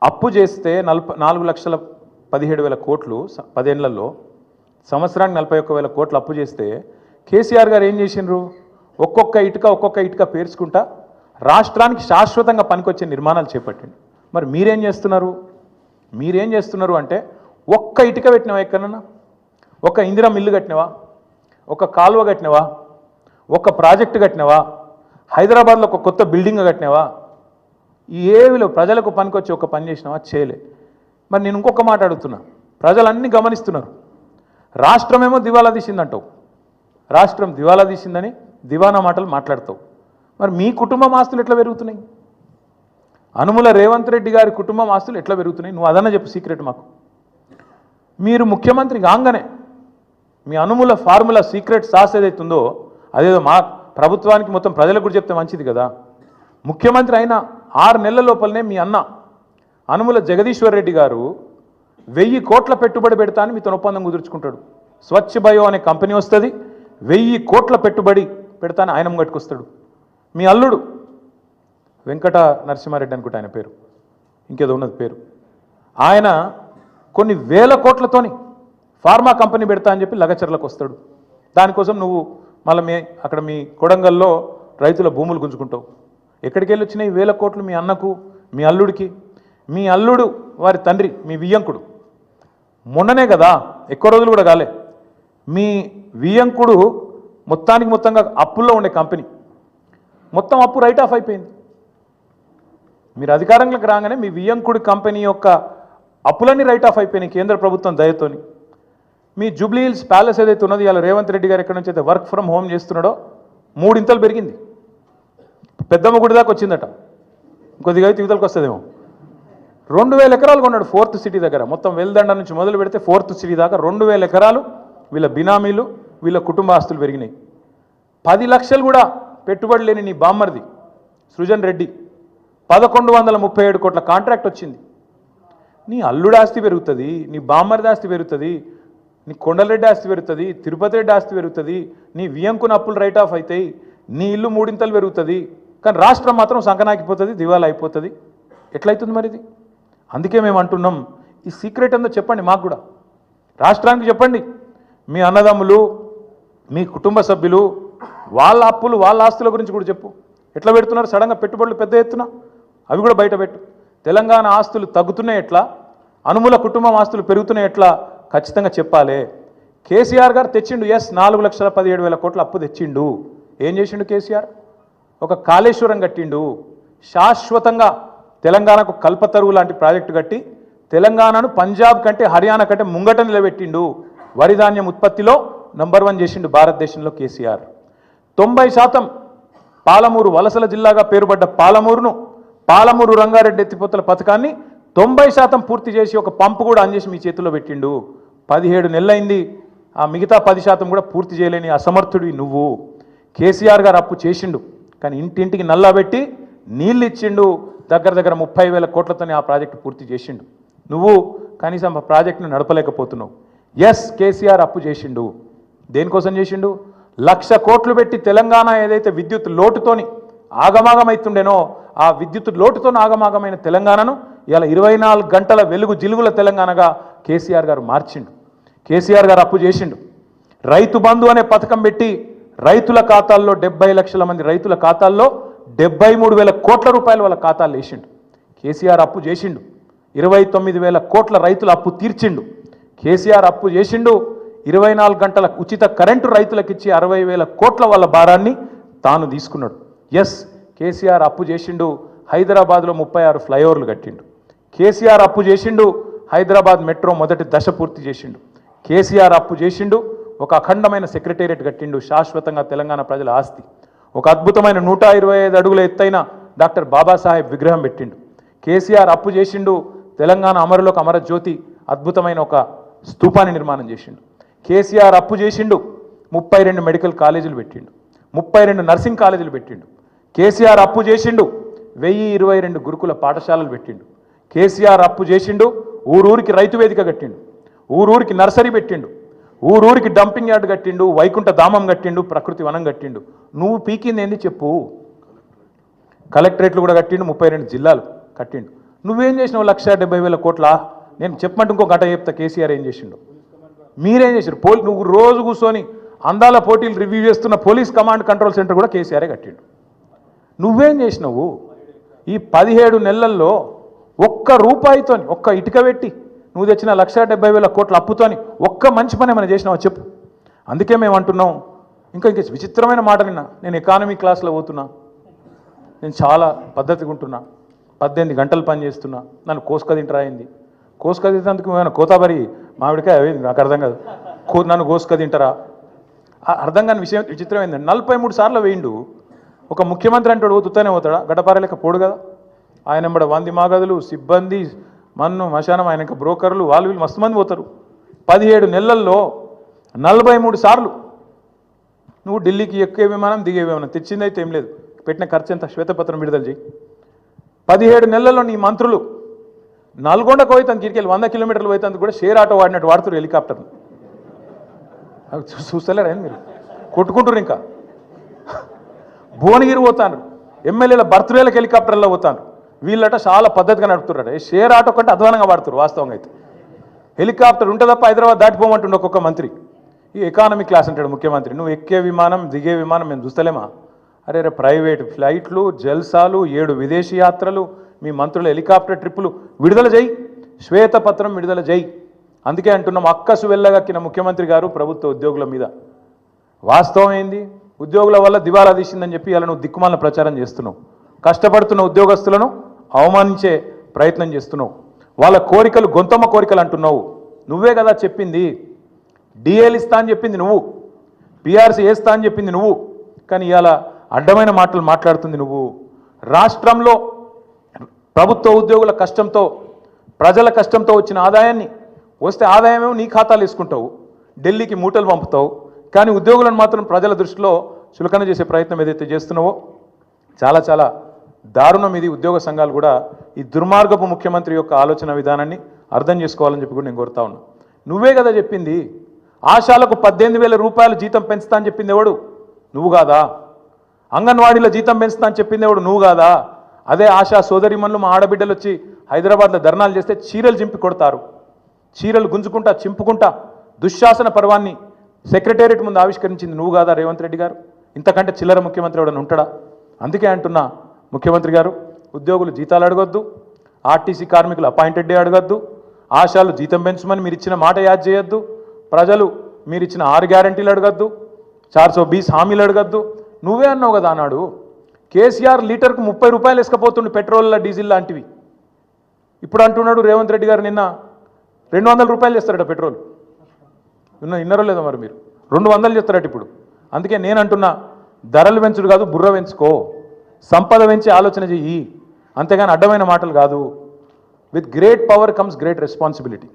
అప్పు చేస్తే 4,17,000 కోట్లు 10 ఏళ్లలో, సంవత్సరానికి 41,000 కోట్లు అప్పు చేస్తే కేసీఆర్ గారు ఏం చేసిండ్రు? ఒక్కొక్క ఇటుక పేర్చుకుంటా రాష్ట్రానికి శాశ్వతంగా పనికొచ్చే నిర్మాణాలు చేపట్టండి. మరి మీరేం చేస్తున్నారు అంటే ఒక్క ఇటుక పెట్టినవా ఎక్కడన్నా? ఒక ఇందిరా మిల్లు కట్టినవా? ఒక కాలువ కట్టినవా? ఒక ప్రాజెక్టు కట్టినవా? హైదరాబాద్లో ఒక కొత్త బిల్డింగ్ కట్టినవా? ఏవిలో ప్రజలకు పనికొచ్చి ఒక పని చేసినావా? చేయలే. మరి నేను ఇంకొక మాట అడుగుతున్నా, ప్రజలన్నీ గమనిస్తున్నారు. రాష్ట్రమేమో దివాలా తీసిందంటావు, రాష్ట్రం దివాలా తీసిందని దివానా మాటలు మాట్లాడతావు. మరి మీ కుటుంబం ఆస్తులు ఎట్లా పెరుగుతున్నాయి? అనుముల రేవంత్ రెడ్డి గారి కుటుంబం ఆస్తులు ఎట్లా పెరుగుతున్నాయి? నువ్వు అదన్నా చెప్పు సీక్రెట్ మాకు. మీరు ముఖ్యమంత్రి కాగానే మీ అనుముల ఫార్ములా సీక్రెట్ సాస్ ఏదైతుందో అదేదో మా ప్రభుత్వానికి మొత్తం ప్రజలకు కూడా చెప్తే మంచిది కదా. ముఖ్యమంత్రి అయిన 6 నెలల లోపలనే మీ అన్న అనుముల జగదీశ్వర్ రెడ్డి గారు 1000 కోట్ల పెట్టుబడి పెడతా అని మీతో ఒప్పందం కుదుర్చుకుంటాడు. స్వచ్ఛ బయో అనే కంపెనీ వస్తుంది, 1000 కోట్ల పెట్టుబడి పెడతాను ఆయన ముంగట్టుకొస్తాడు. మీ అల్లుడు వెంకట నరసింహారెడ్డి అనుకుంటే ఆయన పేరు, ఇంకేదో ఉన్నది పేరు. ఆయన కొన్ని వేల కోట్లతోని ఫార్మా కంపెనీ పెడతా అని చెప్పి లగచర్లకు వస్తాడు. దానికోసం నువ్వు మళ్ళీ అక్కడ మీ కొడంగల్లో రైతుల భూములు గుంజుకుంటావు. ఎక్కడికి వెళ్ళి వచ్చినాయి వేల కోట్లు? మీ అన్నకు, మీ అల్లుడికి. మీ అల్లుడు వారి తండ్రి మీ వియ్యంకుడు మొన్ననే కదా, ఎక్కువ రోజులు కూడా కాలే, మీ వియ్యంకుడు మొత్తంగా అప్పుల్లో ఉండే కంపెనీ మొత్తం అప్పు రైట్ ఆఫ్ అయిపోయింది. మీరు అధికారంలోకి రాగానే మీ వియ్యంకుడి కంపెనీ యొక్క అప్పులన్నీ రైట్ ఆఫ్ అయిపోయినాయి కేంద్ర ప్రభుత్వం దయతోని. మీ జూబ్లీ హిల్స్ ప్యాలెస్ ఏదైతే ఉన్నది, ఇలా రేవంత్ రెడ్డి గారు ఎక్కడి నుంచి అయితే వర్క్ ఫ్రమ్ హోమ్ చేస్తున్నాడో 3 ఇంతలు పెరిగింది. పెద్దమ్మ గుడి దాకా వచ్చిందట, కొద్దిగా అయితే యువతలకు వస్తుందేమో. 2000 ఎకరాలు కొన్నాడు 4th సిటీ దగ్గర. మొత్తం వెల్దండ నుంచి మొదలు పెడితే 4th సిటీ దాకా 2000 ఎకరాలు వీళ్ళ బినామీలు, వీళ్ళ కుటుంబ ఆస్తులు పెరిగినాయి. 10 లక్షలు కూడా పెట్టుబడి లేని నీ బామ్మర్ది సృజన్ రెడ్డి 1137 కోట్ల కాంట్రాక్ట్ వచ్చింది. నీ అల్లుడు ఆస్తి పెరుగుతుంది, నీ బామ్మర్ది ఆస్తి పెరుగుతుంది, నీ కొండలరెడ్డి ఆస్తి పెరుగుతుంది, తిరుపతి రెడ్డి ఆస్తి పెరుగుతుంది, నీ వియంకున అప్పులు రైట్ ఆఫ్ అవుతాయి, నీ ఇల్లు 3 ఇంతలు పెరుగుతుంది. కానీ రాష్ట్రం మాత్రం సంకనాకిపోతుంది, దివాలా అయిపోతుంది. ఎట్లయితుంది మరి ఇది? అందుకే మేము అంటున్నాం, ఈ సీక్రెట్ అంతా చెప్పండి మాకు కూడా, రాష్ట్రానికి చెప్పండి. మీ అన్నదమ్ములు, మీ కుటుంబ సభ్యులు, వాళ్ళ అప్పులు, వాళ్ళ ఆస్తుల గురించి కూడా చెప్పు. ఎట్లా పెడుతున్నారు సడన్గా పెట్టుబడులు పెద్ద ఎత్తున? అవి కూడా బయట పెట్టు. తెలంగాణ ఆస్తులు తగ్గుతున్నాయి ఎట్లా, అనుమూల కుటుంబం ఆస్తులు పెరుగుతున్నాయి ఎట్లా ఖచ్చితంగా చెప్పాలి. కేసీఆర్ గారు తెచ్చిండు, ఎస్ 4,17,000 కోట్ల అప్పు తెచ్చిండు. ఏం చేసిండు కేసీఆర్? ఒక కాళేశ్వరం కట్టిండు, శాశ్వతంగా తెలంగాణకు కల్పతరువు లాంటి ప్రాజెక్టు కట్టి తెలంగాణను పంజాబ్ కంటే హర్యానా కంటే ముంగట నిలబెట్టిండు. వరి ధాన్యం ఉత్పత్తిలో నంబర్ 1 చేసిండు భారతదేశంలో కేసీఆర్. 90% పాలమూరు వలసల జిల్లాగా పేరుపడ్డ పాలమూరు రంగారెడ్డి ఎత్తిపోతల పథకాన్ని 90% పూర్తి చేసి ఒక పంపు కూడా ఆన్ చేసి మీ చేతిలో పెట్టిండు. 17 నెలలైంది, ఆ మిగతా 10% కూడా పూర్తి చేయలేని అసమర్థుడి నువ్వు. కేసీఆర్ గారు అప్పు చేసిండు, కానీ ఇంటింటికి నల్లా పెట్టి నీళ్ళు ఇచ్చిండు. దగ్గర 30,000 కోట్లతోనే ఆ ప్రాజెక్టు పూర్తి చేసిండు. నువ్వు కనీసం ఆ ప్రాజెక్టును నడపలేకపోతున్నావు. ఎస్ కేసీఆర్ అప్పు చేసిండు. దేనికోసం చేసిండు? 1,00,000 కోట్లు పెట్టి తెలంగాణ ఏదైతే విద్యుత్ లోటుతోని ఆగమాగమైతుండేనో ఆ విద్యుత్ లోటుతో ఆగమాగమైన తెలంగాణను ఇలా 24 గంటల వెలుగు జిలుగుల తెలంగాణగా కేసీఆర్ గారు మార్చిండు. కేసీఆర్ గారు అప్పు చేసిండు. రైతు బంధు అనే పథకం పెట్టి రైతుల ఖాతాల్లో 70 లక్షల మంది రైతుల ఖాతాల్లో 73,000 కోట్ల రూపాయలు వాళ్ళ ఖాతాలు వేసిండు. కేసీఆర్ అప్పు చేసిండు. 29,000 కోట్ల రైతుల అప్పు తీర్చిండు. కేసీఆర్ అప్పు చేసిండు. 24 గంటల ఉచిత కరెంటు రైతులకు ఇచ్చి 60,000 కోట్ల వాళ్ళ భారాన్ని తాను తీసుకున్నాడు. ఎస్ కేసీఆర్ అప్పు చేసిండు. హైదరాబాద్లో 36 ఫ్లైఓవర్లు కట్టిండు. కేసీఆర్ అప్పు చేసిండు. హైదరాబాద్ మెట్రో మొదటి దశ పూర్తి చేసిండు. కేసీఆర్ అప్పు చేసిండు. ఒక అఖండమైన సెక్రటేరియట్ కట్టిండు, శాశ్వతంగా తెలంగాణ ప్రజల ఆస్తి. ఒక అద్భుతమైన 125 అడుగుల ఎత్తైన డాక్టర్ బాబాసాహెబ్ విగ్రహం పెట్టిండు. కేసీఆర్ అప్పు చేసిండు. తెలంగాణ అమరులకు అమరజ్యోతి అద్భుతమైన ఒక స్తూపాన్ని నిర్మాణం చేసిండు. కేసీఆర్ అప్పు చేసిండు. 32 మెడికల్ కాలేజీలు పెట్టిండు. 32 నర్సింగ్ కాలేజీలు పెట్టిండు. కేసీఆర్ అప్పు చేసిండు. 1022 గురుకుల పాఠశాలలు పెట్టిండు. కేసీఆర్ అప్పు చేసిండు. ఊరూరికి రైతు వేదిక కట్టిండు. ఊరూరికి నర్సరీ పెట్టిండు. ఊరూరికి డంపింగ్ యార్డ్ కట్టిండు. వైకుంఠ ధామం కట్టిండు. ప్రకృతి వనం కట్టిండు. నువ్వు పీకింది ఏంది చెప్పు? కలెక్టరేట్లు కూడా కట్టిండు. 32 జిల్లాలు కట్టిండు. నువ్వేం చేసినావు? 1,70,000 కోట్ల. నేను చెప్పమంటే ఇంకో గంట చెప్తా కేసీఆర్ ఏం చేసిండు. మీరేం చేశారు? నువ్వు రోజు కూర్చొని అందాల పోటీలు రివ్యూ చేస్తున్న పోలీస్ కమాండ్ కంట్రోల్ సెంటర్ కూడా కేసీఆరే కట్టిండు. నువ్వేం చేసినావు? ఈ 17 నెలల్లో ఒక్క రూపాయితోని, ఒక్క ఇటుక పెట్టి నువ్వు తెచ్చిన 1,70,000 కోట్ల అప్పుతోని ఒక్క మంచి పని ఏమైనా చేసినావా చెప్పు. అందుకే మేము అంటున్నాం. ఇంకా విచిత్రమైన మాట నేను ఎకానమీ క్లాస్లో పోతున్నా, నేను చాలా పద్ధతిగా ఉంటున్నా, 18 గంటలు పని చేస్తున్నా, నన్ను కోసుక తింటరా అయింది. కోసుక తింటేందుకు ఏమైనా కోతాబరి మామిడికాయ అయింది? నాకు అర్థం కాదు. నన్ను కోసుక తింటారా? అర్థం కాని విషయం విచిత్రం ఏంటంటే 43 సార్లు వేయిండు. ఒక ముఖ్యమంత్రి అంటాడు తుత్తనే పోతాడా? గడ్డపారలేక పోడు కదా. ఆయన ఎంబడ 100 మాగదులు, సిబ్బంది, మన్ను మశానం, ఆయన ఇంకా బ్రోకర్లు, వాళ్ళు వీళ్ళు మస్తు మంది పోతారు. 17 నెలల్లో 43 సార్లు నువ్వు ఢిల్లీకి ఎక్కే విమానం, దిగే విమానం, తెచ్చిందైతే ఏం లేదు, పెట్టిన ఖర్చు ఎంత శ్వేతపత్రం విడుదల చేయి. 17 నెలల్లో నీ మంత్రులు నల్గొండకు పోయితే కిరికెళ్ళి 100 కిలోమీటర్లు పోయితే కూడా షేర్ ఆటో వాడినట్టు వాడుతారు హెలికాప్టర్ని. చూస్తలేరా మీరు? కొట్టుకుంటారు. ఇంకా భువనగిరి పోతాను, ఎమ్మెల్యేల బర్త్డేలకు హెలికాప్టర్లో పోతాను. వీళ్ళట చాలా పద్ధతిగా నడుపుతున్నారు. షేర్ ఆటో కంటే అధ్వానంగా వాడుతున్నారు వాస్తవంగా అయితే. హెలికాప్టర్ ఉంటే తప్ప హైదరాబాద్ దాటిపోమంటుండే ఒక్కొక్క మంత్రి. ఈ ఎకానమీ క్లాస్ అంటాడు ముఖ్యమంత్రి. నువ్వు ఎక్కే విమానం దిగే విమానం మేము చూస్తలేమా? అరే రే ప్రైవేట్ ఫ్లైట్లు, జల్సాలు, 7 విదేశీ యాత్రలు, మీ మంత్రుల హెలికాప్టర్ ట్రిప్పులు విడుదల చేయి, శ్వేతపత్రం విడుదల చేయి. అందుకే అంటున్నాం అక్కసు వెళ్ళగక్కిన ముఖ్యమంత్రి గారు ప్రభుత్వ ఉద్యోగుల మీద. వాస్తవం ఏంది? ఉద్యోగుల వల్ల దివాలా తీసిందని చెప్పి ఇలా నువ్వు దిక్కుమాల ప్రచారం చేస్తున్నావు. కష్టపడుతున్న ఉద్యోగస్తులను అవమానించే ప్రయత్నం చేస్తున్నావు. వాళ్ళ కోరికలు గొంతమ్మ కోరికలు అంటున్నావు. నువ్వే కదా చెప్పింది. డిఏలు ఇస్తా అని చెప్పింది నువ్వు, పిఆర్సీ వేస్తా అని చెప్పింది నువ్వు. కానీ ఇవాళ అడ్డమైన మాటలు మాట్లాడుతుంది నువ్వు. రాష్ట్రంలో ప్రభుత్వ ఉద్యోగుల కష్టంతో, ప్రజల కష్టంతో వచ్చిన ఆదాయాన్ని వస్తే ఆదాయమేమో నీ ఖాతాలు వేసుకుంటావు, ఢిల్లీకి మూటలు పంపుతావు. కానీ ఉద్యోగులను మాత్రం ప్రజల దృష్టిలో చులకన చేసే ప్రయత్నం ఏదైతే చేస్తున్నావో చాలా చాలా దారుణం. ఇది ఉద్యోగ సంఘాలు కూడా ఈ దుర్మార్గపు ముఖ్యమంత్రి యొక్క ఆలోచన విధానాన్ని అర్థం చేసుకోవాలని చెప్పి కూడా నేను కోరుతా ఉన్నా. నువ్వే కదా చెప్పింది. ఆశాలకు 18,000 రూపాయలు జీతం పెంచుతా అని చెప్పింది ఎవడు? నువ్వు కాదా? అంగన్వాడీలో జీతం పెంచుతా అని చెప్పింది ఎవడు? నువ్వు కాదా? అదే ఆశా సోదరిమణులు మా ఆడబిడ్డలు వచ్చి హైదరాబాద్లో ధర్నాలు చేస్తే చీరలు చింపి కొడతారు, చీరలు గుంజుకుంటా చింపుకుంటా దుశ్శాసన పర్వాన్ని సెక్రటేరియట్ ముందు ఆవిష్కరించింది నువ్వు కాదా రేవంత్ రెడ్డి గారు? ఇంతకంటే చిల్లర ముఖ్యమంత్రి ఎవడని ఉంటాడా? అందుకే అంటున్నా ముఖ్యమంత్రి గారు, ఉద్యోగులు జీతాలు అడగొద్దు, ఆర్టీసీ కార్మికులు అపాయింటెడ్ డే అడగొద్దు, ఆశాలు జీతం పెంచమని మీరు ఇచ్చిన మాట యాద్ చేయొద్దు, ప్రజలు మీరు ఇచ్చిన 6 గ్యారంటీలు అడగద్దు, 420 హామీలు అడగద్దు. నువ్వే అన్నావు కదా అన్నాడు కేసీఆర్ లీటర్కు 30 రూపాయలు వేసుకపోతుండు పెట్రోల్ డీజిల్ లాంటివి. ఇప్పుడు అంటున్నాడు రేవంత్ రెడ్డి గారు నిన్న 200 రూపాయలు చేస్తారట పెట్రోల్. ఇన్నరో లేదో మరి మీరు 200 చేస్తారట ఇప్పుడు. అందుకే నేను అంటున్నా ధరలు పెంచుడు కాదు, బుర్ర పెంచుకో, సంపద పెంచి ఆలోచన చెయ్యి, అంతేగాని అడ్డమైన మాటలు కాదు. With great power comes great responsibility.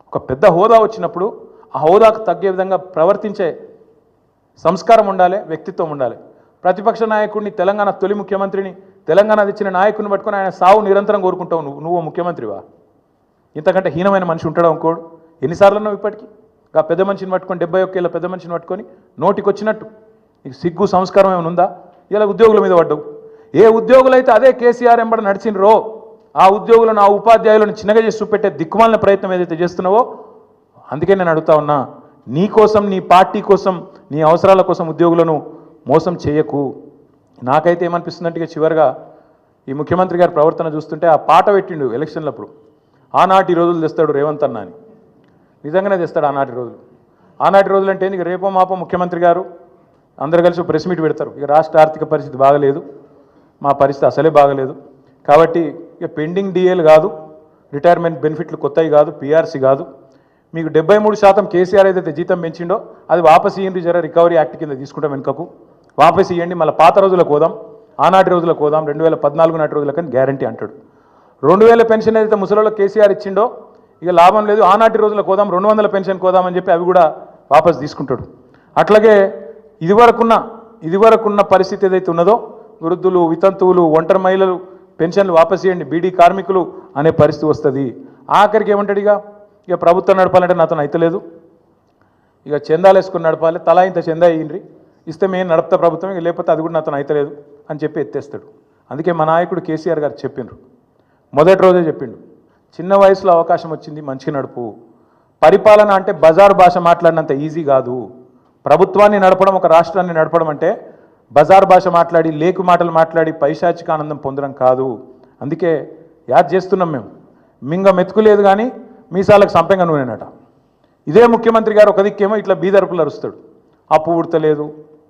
ఒక పెద్ద హోదా వచ్చినప్పుడు ఆ హోదాకు తగ్గే విధంగా ప్రవర్తించే సంస్కారం ఉండాలి, వ్యక్తిత్వం ఉండాలి. ప్రతిపక్ష నాయకుడిని, తెలంగాణ తొలి ముఖ్యమంత్రిని, తెలంగాణ తెచ్చిన నాయకుడిని పట్టుకొని ఆయన సావు నిరంతరం కోరుకుంటావు. నువ్వు ముఖ్యమంత్రివా? ఇంతకంటే హీనమైన మనిషి ఉంటాడా ఇంకోడు? ఎన్నిసార్లు ఉన్నావు ఇప్పటికీ? ఆ పెద్ద మనిషిని పట్టుకొని 71 ఏళ్ళ పెద్ద మనిషిని పట్టుకొని నోటికి వచ్చినట్టు నీకు సిగ్గు సంస్కారం ఏమైనా ఉందా? ఇలా ఉద్యోగుల మీద పడ్డావు. ఏ ఉద్యోగులైతే అదే కేసీఆర్ ఎంబడి నడిచినరో ఆ ఉద్యోగులను, ఆ ఉపాధ్యాయులను చిన్నగా చేసి చూపెట్టే దిక్కుమాలిన ప్రయత్నం ఏదైతే చేస్తున్నావో, అందుకే నేను అడుగుతా ఉన్నా, నీ కోసం, నీ పార్టీ కోసం, నీ అవసరాల కోసం ఉద్యోగులను మోసం చేయకు. నాకైతే ఏమనిపిస్తుందంటే చివరిగా ఈ ముఖ్యమంత్రి గారి ప్రవర్తన చూస్తుంటే ఆ పాట పెట్టిండు ఎలక్షన్లప్పుడు, ఆనాటి రోజులు తెస్తాడు రేవంత్ అన్న అని. నిజంగానే తెస్తాడు ఆనాటి రోజులు. ఆనాటి రోజులు అంటే ఇక రేపో మాపో ముఖ్యమంత్రి గారు అందరు కలిసి ప్రెస్ మీట్ పెడతారు. ఇక రాష్ట్ర ఆర్థిక పరిస్థితి బాగలేదు, మా పరిస్థితి అసలే బాగలేదు, కాబట్టి ఇక పెండింగ్ డిఏలు కాదు, రిటైర్మెంట్ బెనిఫిట్లు కొత్తవి కాదు, పిఆర్సీ కాదు, మీకు 73% కేసీఆర్ ఏదైతే జీతం పెంచిండో అది వాపస్ ఇయ్యండి, జర రికవరీ యాక్ట్ కింద తీసుకుంటాం వెనుకకు, వాపస్ ఇవ్వండి, మళ్ళీ పాత రోజులకు పోదాం, ఆనాటి రోజులకు పోదాం, 2014 నాటి రోజులకని గ్యారంటీ అంటాడు. 2000 పెన్షన్ ఏదైతే ముసలిలో కేసీఆర్ ఇచ్చిండో ఇక లాభం లేదు, ఆనాటి రోజులకు పోదాం, 200 పెన్షన్ కోదామని చెప్పి అవి కూడా వాపస్ తీసుకుంటాడు. అట్లాగే ఇదివరకున్న పరిస్థితి ఏదైతే ఉన్నదో వృద్ధులు, వితంతువులు, ఒంటరి మహిళలు పెన్షన్లు వాపస్ ఇవ్వండి, బీడీ కార్మికులు అనే పరిస్థితి వస్తుంది. ఆఖరికి ఏమంటాడు, ఇక ప్రభుత్వం నడపాలంటే నాతో అయితలేదు, ఇక చందాలు వేసుకుని నడపాలి, తలా ఇంత చందా ఇయ్యండి, ఇస్తే మేము నడుపుతా ప్రభుత్వం, ఇక లేకపోతే అది కూడా నాతో అయితలేదు అని చెప్పి ఎత్తేస్తాడు. అందుకే మా నాయకుడు కేసీఆర్ గారు చెప్పిండ్రు, మొదటి రోజే చెప్పిండు, చిన్న వయసులో అవకాశం వచ్చింది, మంచిగా నడుపు. పరిపాలన అంటే బజారు భాష మాట్లాడినంత ఈజీ కాదు. ప్రభుత్వాన్ని నడపడం, ఒక రాష్ట్రాన్ని నడపడం అంటే బజార్ భాష మాట్లాడి, లేకు మాటలు మాట్లాడి పైశాచిక ఆనందం పొందడం కాదు. అందుకే యాద్ చేస్తున్నాం మేము, మింగ మెతుకులేదు కానీ మీసాలకు సంపెంగ నూనెనట. ఇదే ముఖ్యమంత్రి గారు ఒక దిక్కేమో ఇట్లా బీదరుపులు అరుస్తాడు, అప్పు ఉడతలేదు,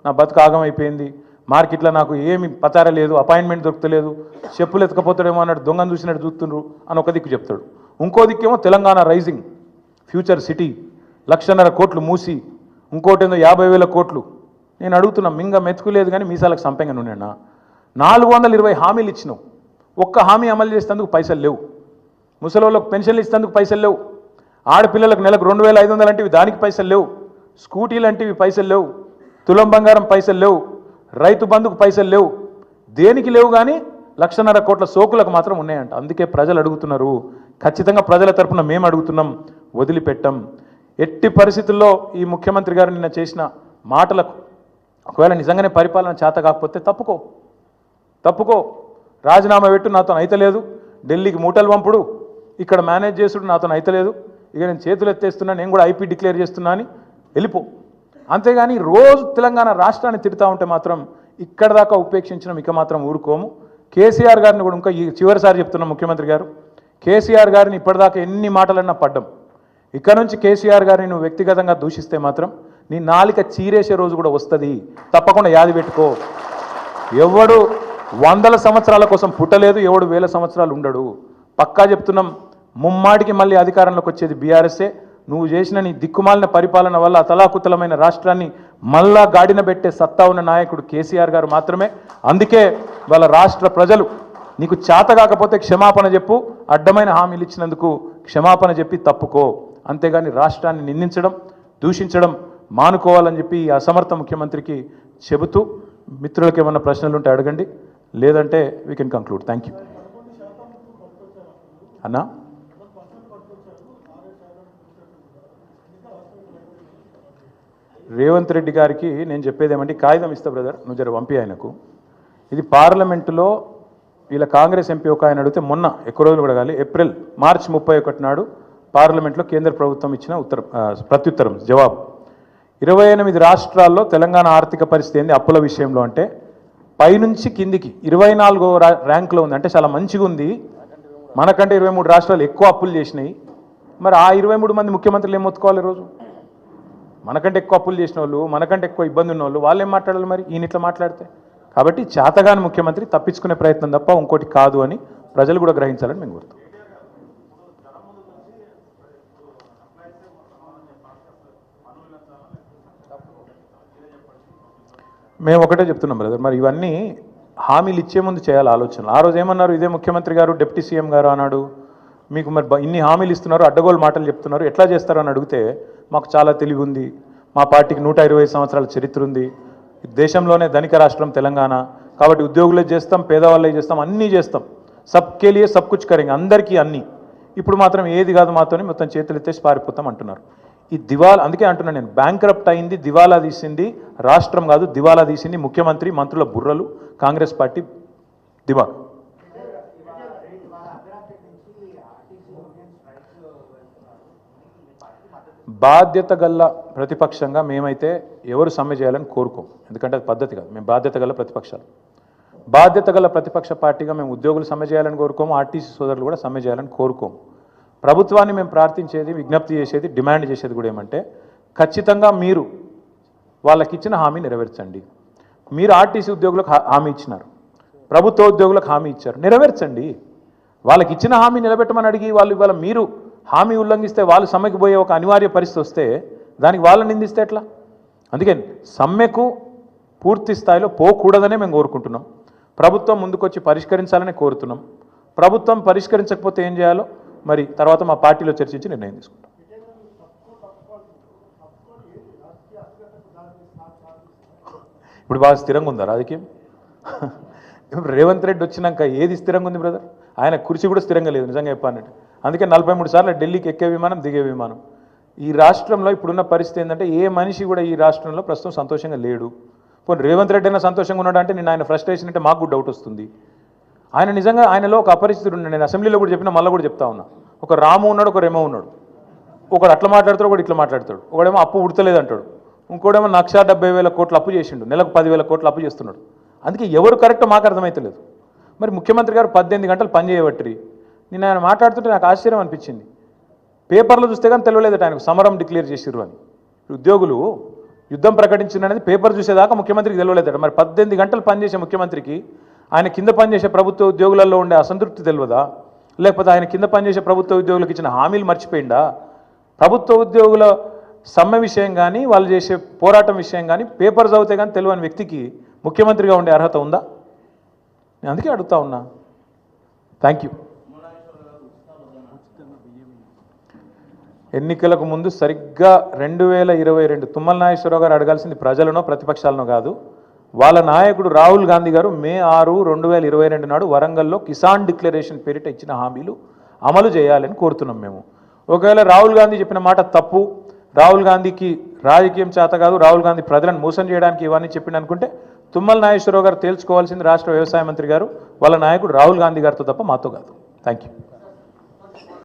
నా బతుకు ఆగమైపోయింది, మార్కెట్లో నాకు ఏమి పచార లేదు, అపాయింట్మెంట్ దొరుకుతలేదు, చెప్పులు ఎత్తుకపోతాడేమో అన్నట్టు దొంగను చూసినట్టు చూస్తుండ్రు అని ఒక దిక్కు చెప్తాడు. ఇంకో దిక్కేమో తెలంగాణ రైజింగ్, ఫ్యూచర్ సిటీ, 1,50,000 కోట్లు మూసి, ఇంకోటేందో 50,000 కోట్లు. నేను అడుగుతున్నా, మింగ మెతుకులేదు కానీ మీసాలకు సంపెంగ నూనెనా? 420 హామీలు ఇచ్చినావు, ఒక్క హామీ అమలు చేసేందుకు పైసలు లేవు, ముసలోళ్ళకు పెన్షన్లు ఇచ్చేందుకు పైసలు లేవు, ఆడపిల్లలకు నెలకు 2,500 అంటివి దానికి పైసలు లేవు, స్కూటీలు అంటివి పైసలు లేవు, తులం బంగారం పైసలు లేవు, రైతు బంధుకు పైసలు లేవు, దేనికి లేవు కానీ 1,50,000 కోట్ల సోకులకు మాత్రం ఉన్నాయంట. అందుకే ప్రజలు అడుగుతున్నారు, ఖచ్చితంగా ప్రజల తరఫున మేము అడుగుతున్నాం, వదిలిపెట్టం. ఎట్టి పరిస్థితుల్లో ఈ ముఖ్యమంత్రి గారు నిన్న చేసిన మాటలకు ఒకవేళ నిజంగానే పరిపాలన చేత కాకపోతే తప్పుకో, తప్పుకో, రాజీనామా పెట్టు, నాతో అయితలేదు, ఢిల్లీకి మూటలు పంపుడు, ఇక్కడ మేనేజ్ చేసుడు నాతో అయితలేదు, ఇక నేను చేతులు ఎత్తేస్తున్నా, నేను కూడా ఐపీ డిక్లేర్ చేస్తున్నా అని వెళ్ళిపో. అంతేగాని రోజు తెలంగాణ రాష్ట్రాన్ని తిడతా ఉంటే మాత్రం ఇక్కడ దాకా ఉపేక్షించడం ఇక మాత్రం ఊరుకోము. కేసీఆర్ గారిని కూడా ఇంకా ఈ చివరిసారి చెప్తున్నాం, ముఖ్యమంత్రి గారు, కేసీఆర్ గారిని ఇప్పటిదాకా ఎన్ని మాటలన్నా పడ్డం, ఇక్కడ నుంచి కేసీఆర్ గారిని నువ్వు వ్యక్తిగతంగా దూషిస్తే మాత్రం నీ నాలిక చీరేసే రోజు కూడా వస్తుంది, తప్పకుండా యాది పెట్టుకో. ఎవడు 100 సంవత్సరాల కోసం పుట్టలేదు, ఎవడు 1000 సంవత్సరాలు ఉండడు. పక్కా చెప్తున్నాం, ముమ్మాటికి మళ్ళీ అధికారంలోకి వచ్చేది బీఆర్ఎస్ఏ. నువ్వు చేసిన నీ దిక్కుమాలిన పరిపాలన వల్ల అతలాకుతలమైన రాష్ట్రాన్ని మళ్ళా గాడిన పెట్టే సత్తా ఉన్న నాయకుడు కేసీఆర్ గారు మాత్రమే. అందుకే వాళ్ళ రాష్ట్ర ప్రజలు నీకు చేత కాకపోతే క్షమాపణ చెప్పు, అడ్డమైన హామీలు ఇచ్చినందుకు క్షమాపణ చెప్పి తప్పుకో, అంతేగాని రాష్ట్రాన్ని నిందించడం, దూషించడం మానుకోవాలని చెప్పి ఈ అసమర్థ ముఖ్యమంత్రికి చెబుతూ, మిత్రులకు ఏమన్నా ప్రశ్నలు ఉంటే అడగండి, లేదంటే we can conclude. Thank you అన్నా. రేవంత్ రెడ్డి గారికి నేను చెప్పేది ఏమంటే, కాగితం ఇస్తా బ్రదర్, నువ్వు జర పంపి ఆయనకు. ఇది పార్లమెంటులో వీళ్ళ కాంగ్రెస్ ఎంపీ ఒక ఆయన అడిగితే మొన్న ఎక్కువ రోజులు కూడా కాలి, మార్చి 31 నాడు పార్లమెంట్లో కేంద్ర ప్రభుత్వం ఇచ్చిన ప్రత్యుత్తరం జవాబు. 28 రాష్ట్రాల్లో తెలంగాణ ఆర్థిక పరిస్థితి ఏంది అప్పుల విషయంలో అంటే, పైనుంచి కిందికి 24వ ర్యాంక్లో ఉంది. అంటే చాలా మంచిగా ఉంది. మనకంటే 23 రాష్ట్రాలు ఎక్కువ అప్పులు చేసినాయి. మరి ఆ 23 మంది ముఖ్యమంత్రులు ఏం మొత్తుకోవాలి రోజు? మనకంటే ఎక్కువ అప్పులు చేసిన వాళ్ళు, మనకంటే ఎక్కువ ఇబ్బంది ఉన్న వాళ్ళు, వాళ్ళు ఏం మాట్లాడాలి మరి ఈయన ఇట్లా మాట్లాడితే? కాబట్టి చేతగాని ముఖ్యమంత్రి తప్పించుకునే ప్రయత్నం తప్ప ఇంకోటి కాదు అని ప్రజలు కూడా గ్రహించాలని మేము కోరుతాం. మేము ఒకటే చెప్తున్నాం బ్రదర్, మరి ఇవన్నీ హామీలు ఇచ్చే ముందు చేయాలి ఆలోచనలు. ఆ రోజు ఏమన్నారు ఇదే ముఖ్యమంత్రి గారు, డిప్యూటీ సీఎం గారు అన్నాడు, మీకు మరి ఇన్ని హామీలు ఇస్తున్నారు, అడ్డగోలు మాటలు చెప్తున్నారు, ఎట్లా చేస్తారు అని అడిగితే, మాకు చాలా తెలివి ఉంది, మా పార్టీకి 125 సంవత్సరాల చరిత్ర ఉంది, దేశంలోనే ధనిక రాష్ట్రం తెలంగాణ, కాబట్టి ఉద్యోగులే చేస్తాం, పేదవాళ్ళే చేస్తాం, అన్నీ చేస్తాం, సబ్కే లియే సబ్ కుచ్ కరేంగే, అందరికీ అన్నీ. ఇప్పుడు మాత్రం ఏది కాదు మాతోని మొత్తం చేతులు ఎత్తేసి పారిపోతాం అంటున్నారు. ఈ దివాలా, అందుకే అంటున్నాను నేను, బ్యాంక్రప్ట్ అయింది, దివాలా తీసింది రాష్ట్రం కాదు, దివాలా తీసింది ముఖ్యమంత్రి, మంత్రుల బుర్రలు, కాంగ్రెస్ పార్టీ దివాలా. బాధ్యత గల్ల ప్రతిపక్షంగా మేమైతే ఎవరు సమ్మె చేయాలని కోరుకోం, ఎందుకంటే అది పద్ధతి కాదు. మేము బాధ్యత గల ప్రతిపక్షాలు, బాధ్యత గల ప్రతిపక్ష పార్టీగా మేము ఉద్యోగులు సమ్మె చేయాలని కోరుకోము, ఆర్టీసీ సోదరులు కూడా సమ్మె చేయాలని కోరుకోము. ప్రభుత్వాన్ని మేము ప్రార్థించేది, విజ్ఞప్తి చేసేది, డిమాండ్ చేసేది కూడా ఏమంటే, ఖచ్చితంగా మీరు వాళ్ళకి ఇచ్చిన హామీ నెరవేర్చండి. మీరు ఆర్టీసీ ఉద్యోగులకు హామీ ఇచ్చినారు, ప్రభుత్వ ఉద్యోగులకు హామీ ఇచ్చారు, నెరవేర్చండి. వాళ్ళకి ఇచ్చిన హామీ నిలబెట్టమని అడిగి వాళ్ళు ఇవాళ మీరు హామీ ఉల్లంఘిస్తే, వాళ్ళు సమ్మెకు పోయే ఒక అనివార్య పరిస్థితి వస్తే దానికి వాళ్ళని నిందిస్తే ఎట్లా? అందుకే సమ్మెకు పూర్తి స్థాయిలో పోకూడదనే మేము కోరుకుంటున్నాం. ప్రభుత్వం ముందుకొచ్చి పరిష్కరించాలని కోరుతున్నాం. ప్రభుత్వం పరిష్కరించకపోతే ఏం చేయాలో మరి తర్వాత మా పార్టీలో చర్చించి నిర్ణయం తీసుకుంటాం. ఇప్పుడు బాగా స్థిరంగా ఉందా రాజకీయం? రేవంత్ రెడ్డి వచ్చినాక ఏది స్థిరంగా ఉంది బ్రదర్? ఆయన కుర్చీ కూడా స్థిరంగా లేదు నిజంగా చెప్పానంటే. అందుకే 43 సార్లు ఢిల్లీకి ఎక్కే విమానం, దిగే విమానం. ఈ రాష్ట్రంలో ఇప్పుడున్న పరిస్థితి ఏంటంటే, ఏ మనిషి కూడా ఈ రాష్ట్రంలో ప్రస్తుతం సంతోషంగా లేడు. పోనీ రేవంత్ రెడ్డి అయినా సంతోషంగా ఉన్నాడు అంటే నేను ఆయన ఫ్రస్ట్రేషన్ అంటే మాకు డౌట్ వస్తుంది. ఆయన నిజంగా ఆయనలో ఒక అపరిస్థితుడు ఉన్నాడు. నేను అసెంబ్లీలో కూడా చెప్పినా, మళ్ళీ కూడా చెప్తా ఉన్నా. ఒక రాము ఉన్నాడు, ఒక రెమో ఉన్నాడు. ఒకడు అట్లా మాట్లాడతాడు, ఒకడు ఇట్లా మాట్లాడతాడు. ఒకడేమో అప్పు ఉడతలేదు అంటాడు, ఇంకోడేమో 1,70,000 కోట్ల అప్పు చేసిండు, నెలకు 10,000 కోట్ల అప్పు చేస్తున్నాడు. అందుకే ఎవరు కరెక్ట్ మాకు అర్థమవుతలేదు. మరి ముఖ్యమంత్రి గారు 18 గంటలు పని చేయబట్టి నేను ఆయన మాట్లాడుతుంటే నాకు ఆశ్చర్యం అనిపించింది. పేపర్లో చూస్తే కానీ తెలియలేదట ఆయనకు సమరం డిక్లేర్ చేసిర్రు అని. ఉద్యోగులు యుద్ధం ప్రకటించిందనేది పేపర్ చూసేదాకా ముఖ్యమంత్రికి తెలియలేదట. మరి 18 గంటలు పనిచేసే ముఖ్యమంత్రికి ఆయన కింద పనిచేసే ప్రభుత్వ ఉద్యోగులలో ఉండే అసంతృప్తి తెలియదా? లేకపోతే ఆయన కింద పనిచేసే ప్రభుత్వ ఉద్యోగులకు ఇచ్చిన హామీలు మర్చిపోయిందా? ప్రభుత్వ ఉద్యోగుల సమ్మె విషయం కానీ, వాళ్ళు చేసే పోరాటం విషయం కానీ పేపర్ చదివితే కానీ తెలియని వ్యక్తికి ముఖ్యమంత్రిగా ఉండే అర్హత ఉందా? నేను అందుకే అడుగుతా ఉన్నా. Thank you. ఎన్నికలకు ముందు సరిగ్గా 2022 తుమ్మల నాగేశ్వరరావు గారు అడగాల్సింది ప్రజలనో ప్రతిపక్షాలనో కాదు, వాళ్ళ నాయకుడు రాహుల్ గాంధీ గారు మే 6, 2022 నాడు వరంగల్లో కిసాన్ డిక్లరేషన్ పేరిట ఇచ్చిన హామీలు అమలు చేయాలని కోరుతున్నాం మేము. ఒకవేళ రాహుల్ గాంధీ చెప్పిన మాట తప్పు, రాహుల్ గాంధీకి రాజకీయం చేత కాదు, రాహుల్ గాంధీ ప్రజలను మోసం చేయడానికి ఇవన్నీ చెప్పిండు అనుకుంటే తుమ్మల నాగేశ్వరరావు గారు తేల్చుకోవాల్సింది రాష్ట్ర వ్యవసాయ మంత్రి గారు, వాళ్ళ నాయకుడు రాహుల్ గాంధీ గారితో తప్ప మాతో కాదు. Thank you.